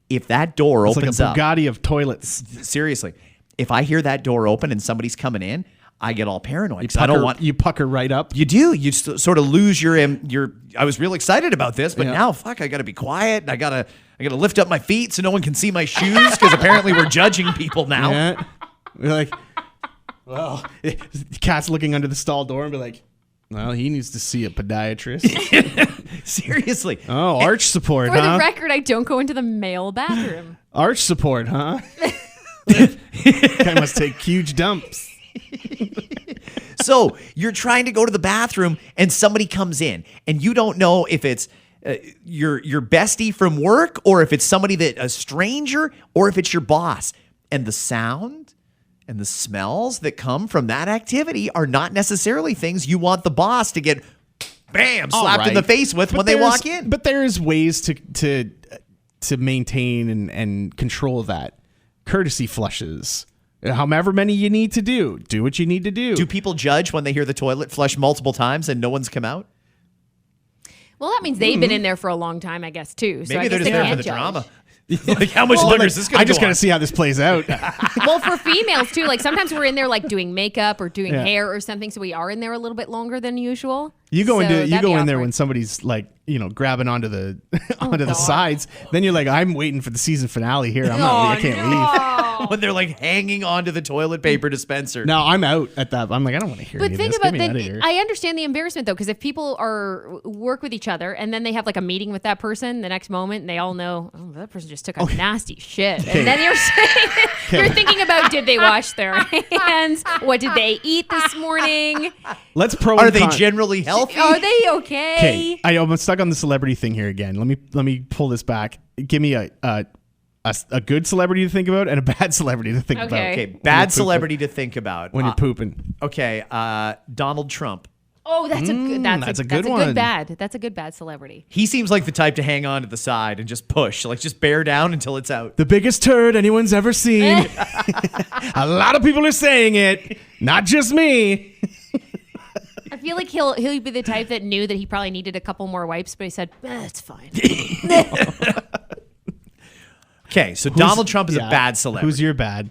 Speaker 3: if that door
Speaker 4: it's like a
Speaker 3: opens up,
Speaker 4: Bugatti of toilets.
Speaker 3: seriously, if I hear that door open and somebody's coming in, I get all paranoid. 'Cause I don't want
Speaker 4: You pucker right up.
Speaker 3: you do. You sort of lose your. I was real excited about this, but
Speaker 4: Yeah.
Speaker 3: now, fuck, I got to be quiet. And I gotta lift up my feet so no one can see my shoes because apparently we're judging people now.
Speaker 4: Yeah. We're like, well, the cat's looking under the stall door and be like, well, he needs to see a podiatrist.
Speaker 3: Seriously.
Speaker 4: Oh, arch support,
Speaker 2: For the
Speaker 4: huh?
Speaker 2: record, I don't go into the male bathroom.
Speaker 4: Arch support, huh? Guy must take huge dumps.
Speaker 3: So you're trying to go to the bathroom and somebody comes in and you don't know if it's your bestie from work or if it's somebody a stranger or if it's your boss. And the sound and the smells that come from that activity are not necessarily things you want the boss to get bam slapped in the face with when they walk in.
Speaker 4: But there's ways to maintain and control that. Courtesy flushes. However many you need to do. Do what you need to do.
Speaker 3: Do people judge when they hear the toilet flush multiple times and no one's come out?
Speaker 2: Well, that means they've been in there for a long time, I guess, too. So
Speaker 3: Maybe
Speaker 2: I
Speaker 3: they're
Speaker 2: guess
Speaker 3: just
Speaker 2: they
Speaker 3: there for
Speaker 2: can't
Speaker 3: the
Speaker 2: judge.
Speaker 3: drama. Like, how much longer is this going to
Speaker 4: I
Speaker 3: go
Speaker 4: just got
Speaker 3: on?
Speaker 4: to see how this plays out.
Speaker 2: Well, for females too, like sometimes we're in there like doing makeup or doing
Speaker 4: Yeah.
Speaker 2: hair or something, so we are in there a little bit longer than usual.
Speaker 4: You go
Speaker 2: So
Speaker 4: in there
Speaker 2: that'd be
Speaker 4: when
Speaker 2: awkward.
Speaker 4: somebody's like, grabbing onto the onto the
Speaker 2: God.
Speaker 4: sides. Then you're like, I'm waiting for the season finale here. I'm not. I can't leave.
Speaker 3: when they're like hanging onto the toilet paper dispenser.
Speaker 4: No, I'm out at that. I'm like, I don't want to hear
Speaker 2: But
Speaker 4: any
Speaker 2: think
Speaker 4: of this.
Speaker 2: about
Speaker 4: Get me outta here.
Speaker 2: I understand the embarrassment though, because if people work with each other and then they have like a meeting with that person the next moment and they all know, oh, that person just took a nasty shit. And then you're saying, you're thinking about, did they wash their hands? What did they eat this morning?
Speaker 4: Let's pro.
Speaker 3: Are
Speaker 4: and
Speaker 3: they
Speaker 4: con.
Speaker 3: generally healthy?
Speaker 2: Are they okay?
Speaker 4: Okay, I'm stuck on the celebrity thing here again. Let me pull this back. Give me a good celebrity to think about and a bad celebrity to think about.
Speaker 3: Okay,
Speaker 4: When you're
Speaker 3: bad
Speaker 4: pooping.
Speaker 3: celebrity to think about.
Speaker 4: When you're pooping.
Speaker 3: Okay, Donald Trump.
Speaker 2: Oh, that's a good.
Speaker 4: that's a good
Speaker 2: That's a
Speaker 4: one.
Speaker 2: good bad. That's a good bad celebrity.
Speaker 3: He seems like the type to hang on to the side and just push, like just bear down until it's out.
Speaker 4: The biggest turd anyone's ever seen. A lot of people are saying it, not just me.
Speaker 2: I feel like he'll be the type that knew that he probably needed a couple more wipes, but he said, it's fine.
Speaker 3: Okay, so Donald Trump is a
Speaker 4: Yeah.
Speaker 3: bad celebrity.
Speaker 4: Who's your bad?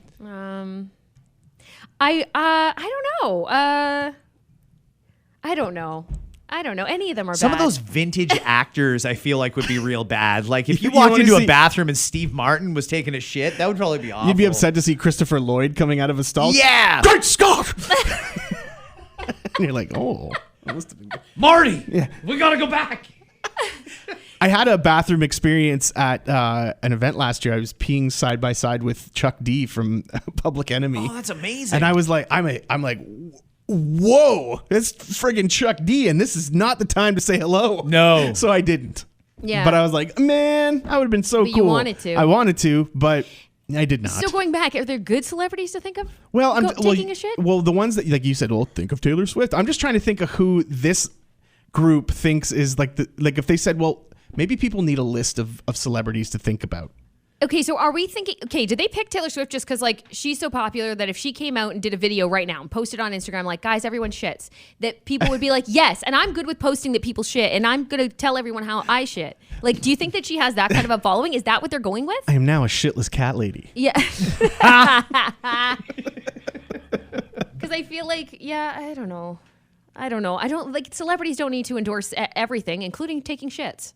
Speaker 2: I don't know. I don't know. Any of them are
Speaker 3: Some
Speaker 2: bad.
Speaker 3: of those vintage actors I feel like would be real bad. Like if you
Speaker 4: You
Speaker 3: walked
Speaker 4: wanna
Speaker 3: into a
Speaker 4: see-
Speaker 3: bathroom and Steve Martin was taking a shit, that would probably be awful.
Speaker 4: You'd be upset to see Christopher Lloyd coming out of a stall.
Speaker 3: Yeah.
Speaker 4: Great Scott! And you're like, oh. That must have been good.
Speaker 3: Marty, we got to go back.
Speaker 4: I had a bathroom experience at an event last year. I was peeing side by side with Chuck D from Public Enemy.
Speaker 3: Oh, that's amazing.
Speaker 4: And I was like, I'm like, whoa, it's friggin' Chuck D, and this is not the time to say hello.
Speaker 3: No.
Speaker 4: So I didn't.
Speaker 2: Yeah.
Speaker 4: But I was like, man, I would have been so
Speaker 2: But
Speaker 4: cool.
Speaker 2: you wanted to.
Speaker 4: I wanted to, but I did not.
Speaker 2: So going back, are there good celebrities to think of?
Speaker 4: Well,
Speaker 2: taking a shit?
Speaker 4: Well, the ones that, like you said, well, think of Taylor Swift. I'm just trying to think of who this group thinks is like if they said, well, maybe people need a list of celebrities to think about.
Speaker 2: Okay, so are we thinking? Okay, did they pick Taylor Swift just because like she's so popular that if she came out and did a video right now and posted on Instagram like, guys, everyone shits, that people would be like, yes, and I'm good with posting that people shit, and I'm gonna tell everyone how I shit. Like, do you think that she has that kind of a following? Is that what they're going with?
Speaker 4: I am now a shitless cat lady.
Speaker 2: Yeah. Because I feel like, yeah, I don't know. I don't like celebrities don't need to endorse everything, including taking shits.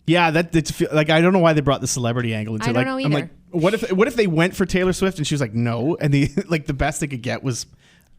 Speaker 4: Yeah, that's like I don't know why they brought the celebrity angle into.
Speaker 2: I don't know
Speaker 4: I'm like,
Speaker 2: either.
Speaker 4: what if they went for Taylor Swift and she was like, no, and the like the best they could get was.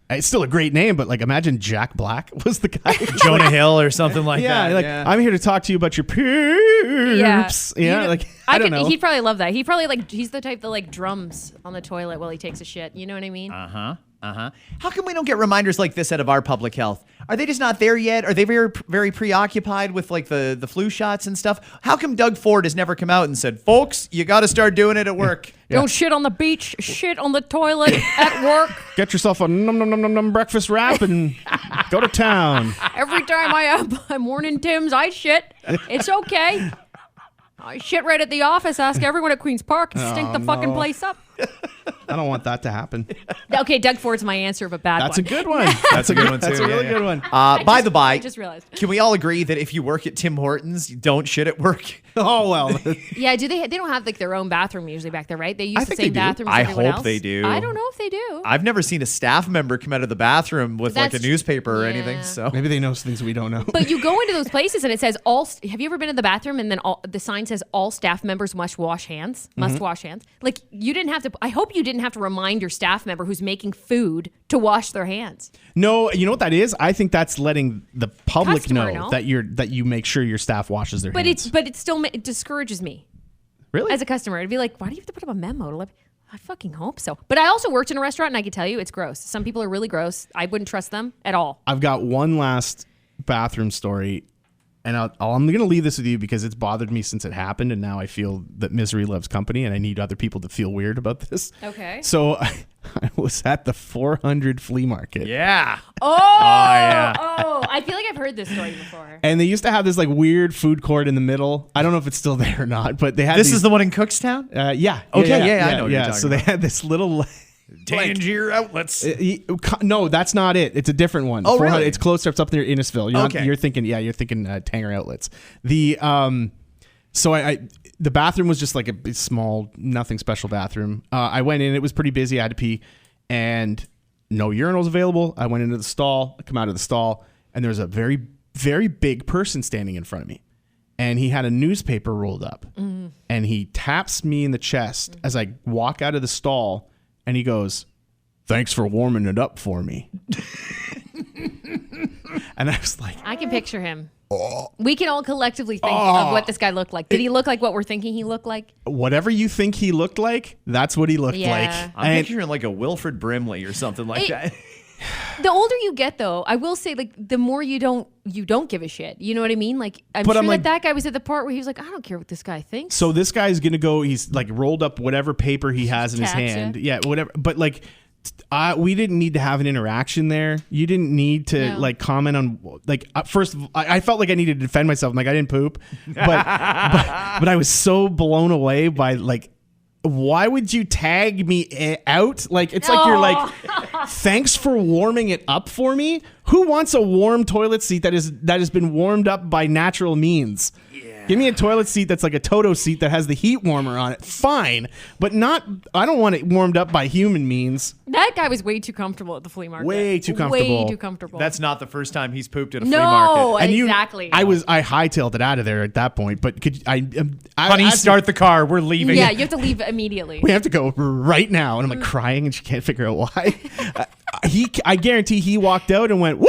Speaker 4: It's still a great name, but like imagine Jack Black was the guy.
Speaker 3: Jonah Hill or something like
Speaker 4: Yeah,
Speaker 3: that.
Speaker 4: like I'm here to talk to you about your poops. Yeah, like I don't know.
Speaker 2: He'd probably love that. He probably he's the type that like drums on the toilet while he takes a shit. You know what I mean?
Speaker 3: How come we don't get reminders like this out of our public health? Are they just not there yet? Are they very preoccupied with like the flu shots and stuff? How come Doug Ford has never come out and said, folks, you got to start doing it at work?
Speaker 2: Don't shit on the beach, shit on the toilet at work.
Speaker 4: Get yourself a num breakfast wrap and go to town.
Speaker 2: Every time I have my morning Tim's, I shit. It's okay. I shit right at the office. Ask everyone at Queen's Park and stink the fucking place up.
Speaker 4: I don't want that to happen.
Speaker 2: Okay, Doug Ford's my answer, but bad
Speaker 4: That's
Speaker 2: one.
Speaker 4: a good one.
Speaker 3: That's a good one, too.
Speaker 4: That's a really
Speaker 3: Yeah,
Speaker 4: good one.
Speaker 3: By the by,
Speaker 2: I just realized.
Speaker 3: can we all agree that if you work at Tim Hortons, you don't shit at work?
Speaker 4: Oh well.
Speaker 2: Yeah, they don't have like their own bathroom usually back there, right? They use
Speaker 4: I
Speaker 2: the
Speaker 4: think they
Speaker 2: same
Speaker 4: do.
Speaker 2: bathroom as
Speaker 3: I
Speaker 2: everyone
Speaker 3: hope
Speaker 2: else.
Speaker 3: they do.
Speaker 2: I don't know if they do.
Speaker 3: I've never seen a staff member come out of the bathroom with like a
Speaker 2: That's-
Speaker 3: newspaper or
Speaker 2: yeah.
Speaker 3: anything. So
Speaker 4: Maybe they know things we don't know.
Speaker 2: But you go into those places and it says have you ever been in the bathroom and then the sign says all staff members must wash hands, must wash hands. Like you didn't have to, I hope you didn't have to remind your staff member who's making food to wash their hands.
Speaker 4: No, you know what that is? I think that's letting the public
Speaker 2: Customer
Speaker 4: know
Speaker 2: know.
Speaker 4: that you make sure your staff washes their
Speaker 2: But
Speaker 4: hands.
Speaker 2: it still it discourages me
Speaker 4: Really?
Speaker 2: as a customer. It'd be like, why do you have to put up a memo to let I fucking hope so. But I also worked in a restaurant and I can tell you it's gross. Some people are really gross. I wouldn't trust them at all.
Speaker 4: I've got one last bathroom story, and I'm going to leave this with you because it's bothered me since it happened, and now I feel that misery loves company, and I need other people to feel weird about this.
Speaker 2: Okay.
Speaker 4: So I was at the 400 flea market.
Speaker 3: yeah.
Speaker 2: Oh, I feel like I've heard this story before.
Speaker 4: And they used to have this like weird food court in the middle. I don't know if it's still there or not, but they had
Speaker 3: This
Speaker 4: these,
Speaker 3: is the one in Cookstown?
Speaker 4: yeah.
Speaker 3: Okay, yeah, I know what you're talking
Speaker 4: So they had this little
Speaker 3: Tangier outlets.
Speaker 4: no, that's not it. It's a different one.
Speaker 3: Oh,
Speaker 4: 400
Speaker 3: really?
Speaker 4: It's closer. It's up near Innisfil. You're
Speaker 3: Okay.
Speaker 4: you're thinking Tanger Outlets. The so I the bathroom was just like a small, nothing special bathroom. I went in. It was pretty busy. I had to pee, and no urinals available. I went into the stall. I come out of the stall, and there was a very, very big person standing in front of me, and he had a newspaper rolled up, and he taps me in the chest as I walk out of the stall. And he goes, "Thanks for warming it up for me." And I was like,
Speaker 2: I can picture him. We can all collectively think of what this guy looked like. Did he look like what we're thinking he looked like?
Speaker 4: whatever you think he looked like, that's what he looked
Speaker 2: Yeah.
Speaker 4: like.
Speaker 3: I'm picturing like a Wilfred Brimley or something like that.
Speaker 2: The older you get, though, I will say, like, the more you don't give a shit. You know what I mean? Like, I'm
Speaker 4: But
Speaker 2: sure
Speaker 4: I'm like-
Speaker 2: that guy was at the part where he was like, I don't care what this guy thinks.
Speaker 4: So this guy's gonna go. He's like rolled up whatever paper he has in his
Speaker 2: Tax ya.
Speaker 4: hand. Yeah, whatever. But like, we didn't need to have an interaction there. You didn't need to
Speaker 2: No.
Speaker 4: like comment on like. First, of all, I felt like I needed to defend myself. I'm like, I didn't poop, but I was so blown away by like. Why would you tag me out? Like, it's like you're like, thanks for warming it up for me. Who wants a warm toilet seat that has been warmed up by natural means? Yeah. Give me a toilet seat that's like a Toto seat that has the heat warmer on it. Fine, but not. I don't want it warmed up by human means.
Speaker 2: That guy was way too comfortable at the flea market.
Speaker 4: Way too comfortable.
Speaker 2: Way too comfortable.
Speaker 3: That's not the first time he's pooped at a flea
Speaker 2: no,
Speaker 3: market.
Speaker 2: exactly.
Speaker 4: I hightailed it out of there at that point. But could I?
Speaker 3: Honey, start the car. We're leaving.
Speaker 2: Yeah, you have to leave immediately.
Speaker 4: We have to go right now. And I'm like crying and she can't figure out why. I guarantee he walked out and went, woo!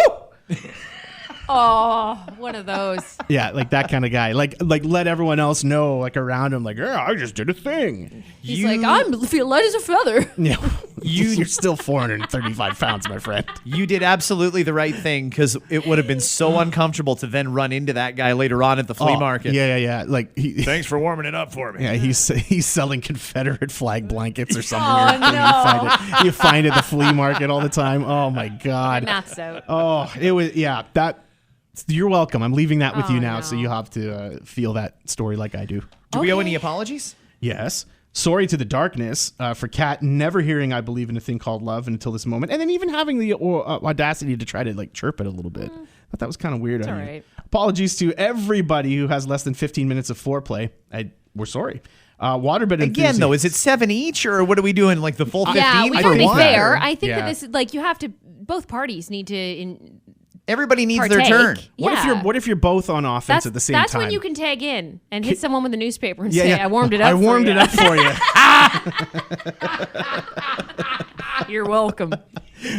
Speaker 2: Oh, one of those.
Speaker 4: Yeah, like that kind of guy. Like let everyone else know, like around him, like, yeah, I just did a thing.
Speaker 2: He's like, I feel light as a feather.
Speaker 4: Yeah. You're still 435 pounds, my friend.
Speaker 3: You did absolutely the right thing because it would have been so uncomfortable to then run into that guy later on at the flea market.
Speaker 4: Yeah. Like
Speaker 3: Thanks for warming it up for me.
Speaker 4: yeah, he's selling Confederate flag blankets or something.
Speaker 2: Oh,
Speaker 4: weird thing.
Speaker 2: no.
Speaker 4: You find it at the flea market all the time. Oh my God.
Speaker 2: Math's out.
Speaker 4: Oh, it was that. You're welcome. I'm leaving that with you now,
Speaker 2: no.
Speaker 4: so you have to feel that story like I do.
Speaker 3: Do we owe
Speaker 2: Okay.
Speaker 3: any apologies?
Speaker 4: Yes. Sorry to the darkness for Kat never hearing I believe in a thing called love until this moment, and then even having the audacity to try to like chirp it a little bit. I thought that was kind of weird.
Speaker 2: It's
Speaker 4: on
Speaker 2: all
Speaker 4: you.
Speaker 2: right.
Speaker 4: Apologies to everybody who has less than 15 minutes of foreplay. We're sorry. Waterbed
Speaker 3: Again, though, is it 7 each or what are we doing? Like the full 15
Speaker 2: Yeah, we
Speaker 3: for
Speaker 2: gotta be
Speaker 3: one?
Speaker 2: fair. I think
Speaker 4: Yeah.
Speaker 2: that this is like you have to. Both parties need to.
Speaker 3: Everybody needs
Speaker 2: Partake.
Speaker 3: their turn.
Speaker 4: What if you're both on offense
Speaker 2: That's
Speaker 4: at the same time?
Speaker 2: That's when you can tag in and hit someone with a newspaper and say, "I warmed it up.
Speaker 4: I warmed it up for you.
Speaker 2: You're welcome."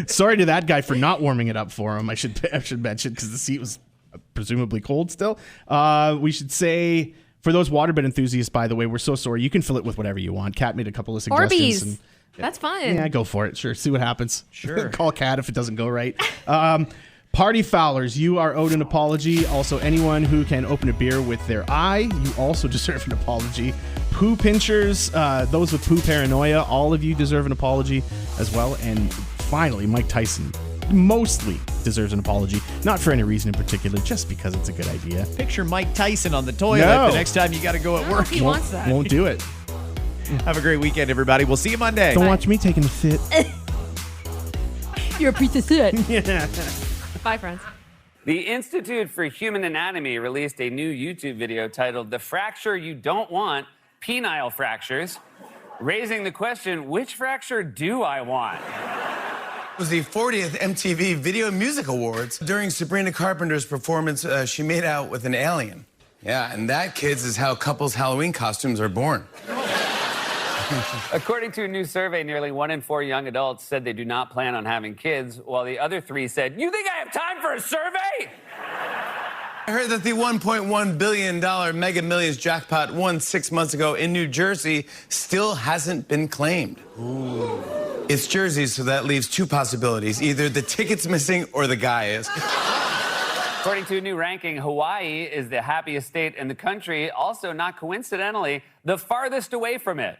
Speaker 4: Sorry to that guy for not warming it up for him. I should mention because the seat was presumably cold still. We should say for those waterbed enthusiasts, by the way, we're so sorry. You can fill it with whatever you want. Kat made a couple of suggestions.
Speaker 2: Orbeez.
Speaker 4: And,
Speaker 2: That's fun.
Speaker 4: yeah, go for it. Sure, see what happens.
Speaker 3: Sure.
Speaker 4: Call Kat if it doesn't go right. Party foulers, you are owed an apology. Also, anyone who can open a beer with their eye, you also deserve an apology. Poo pinchers, those with poo paranoia, all of you deserve an apology as well. And finally, Mike Tyson mostly deserves an apology. Not for any reason in particular, just because it's a good idea.
Speaker 3: Picture Mike Tyson on the toilet
Speaker 4: No.
Speaker 3: the next time you got to go at work.
Speaker 2: He wants that.
Speaker 4: Won't do it.
Speaker 3: Have a great weekend, everybody. We'll see you Monday.
Speaker 4: Don't watch me taking a fit.
Speaker 2: You're a piece of shit. Bye, friends.
Speaker 5: The Institute for Human Anatomy released a new YouTube video titled The Fracture You Don't Want, Penile Fractures, raising the question, which fracture do I want?
Speaker 6: It was the 40th MTV Video Music Awards. During Sabrina Carpenter's performance, she made out with an alien. Yeah, and that, kids, is how couples' Halloween costumes are born.
Speaker 5: According to a new survey, nearly 1 in 4 young adults said they do not plan on having kids, while the other 3 said, "You think I have time for a survey?"
Speaker 6: I heard that the $1.1 billion Mega Millions jackpot won 6 months ago in New Jersey still hasn't been claimed. Ooh. It's Jersey, so that leaves 2 possibilities. Either the ticket's missing or the guy is.
Speaker 5: According to a new ranking, Hawaii is the happiest state in the country, also not coincidentally, the farthest away from it.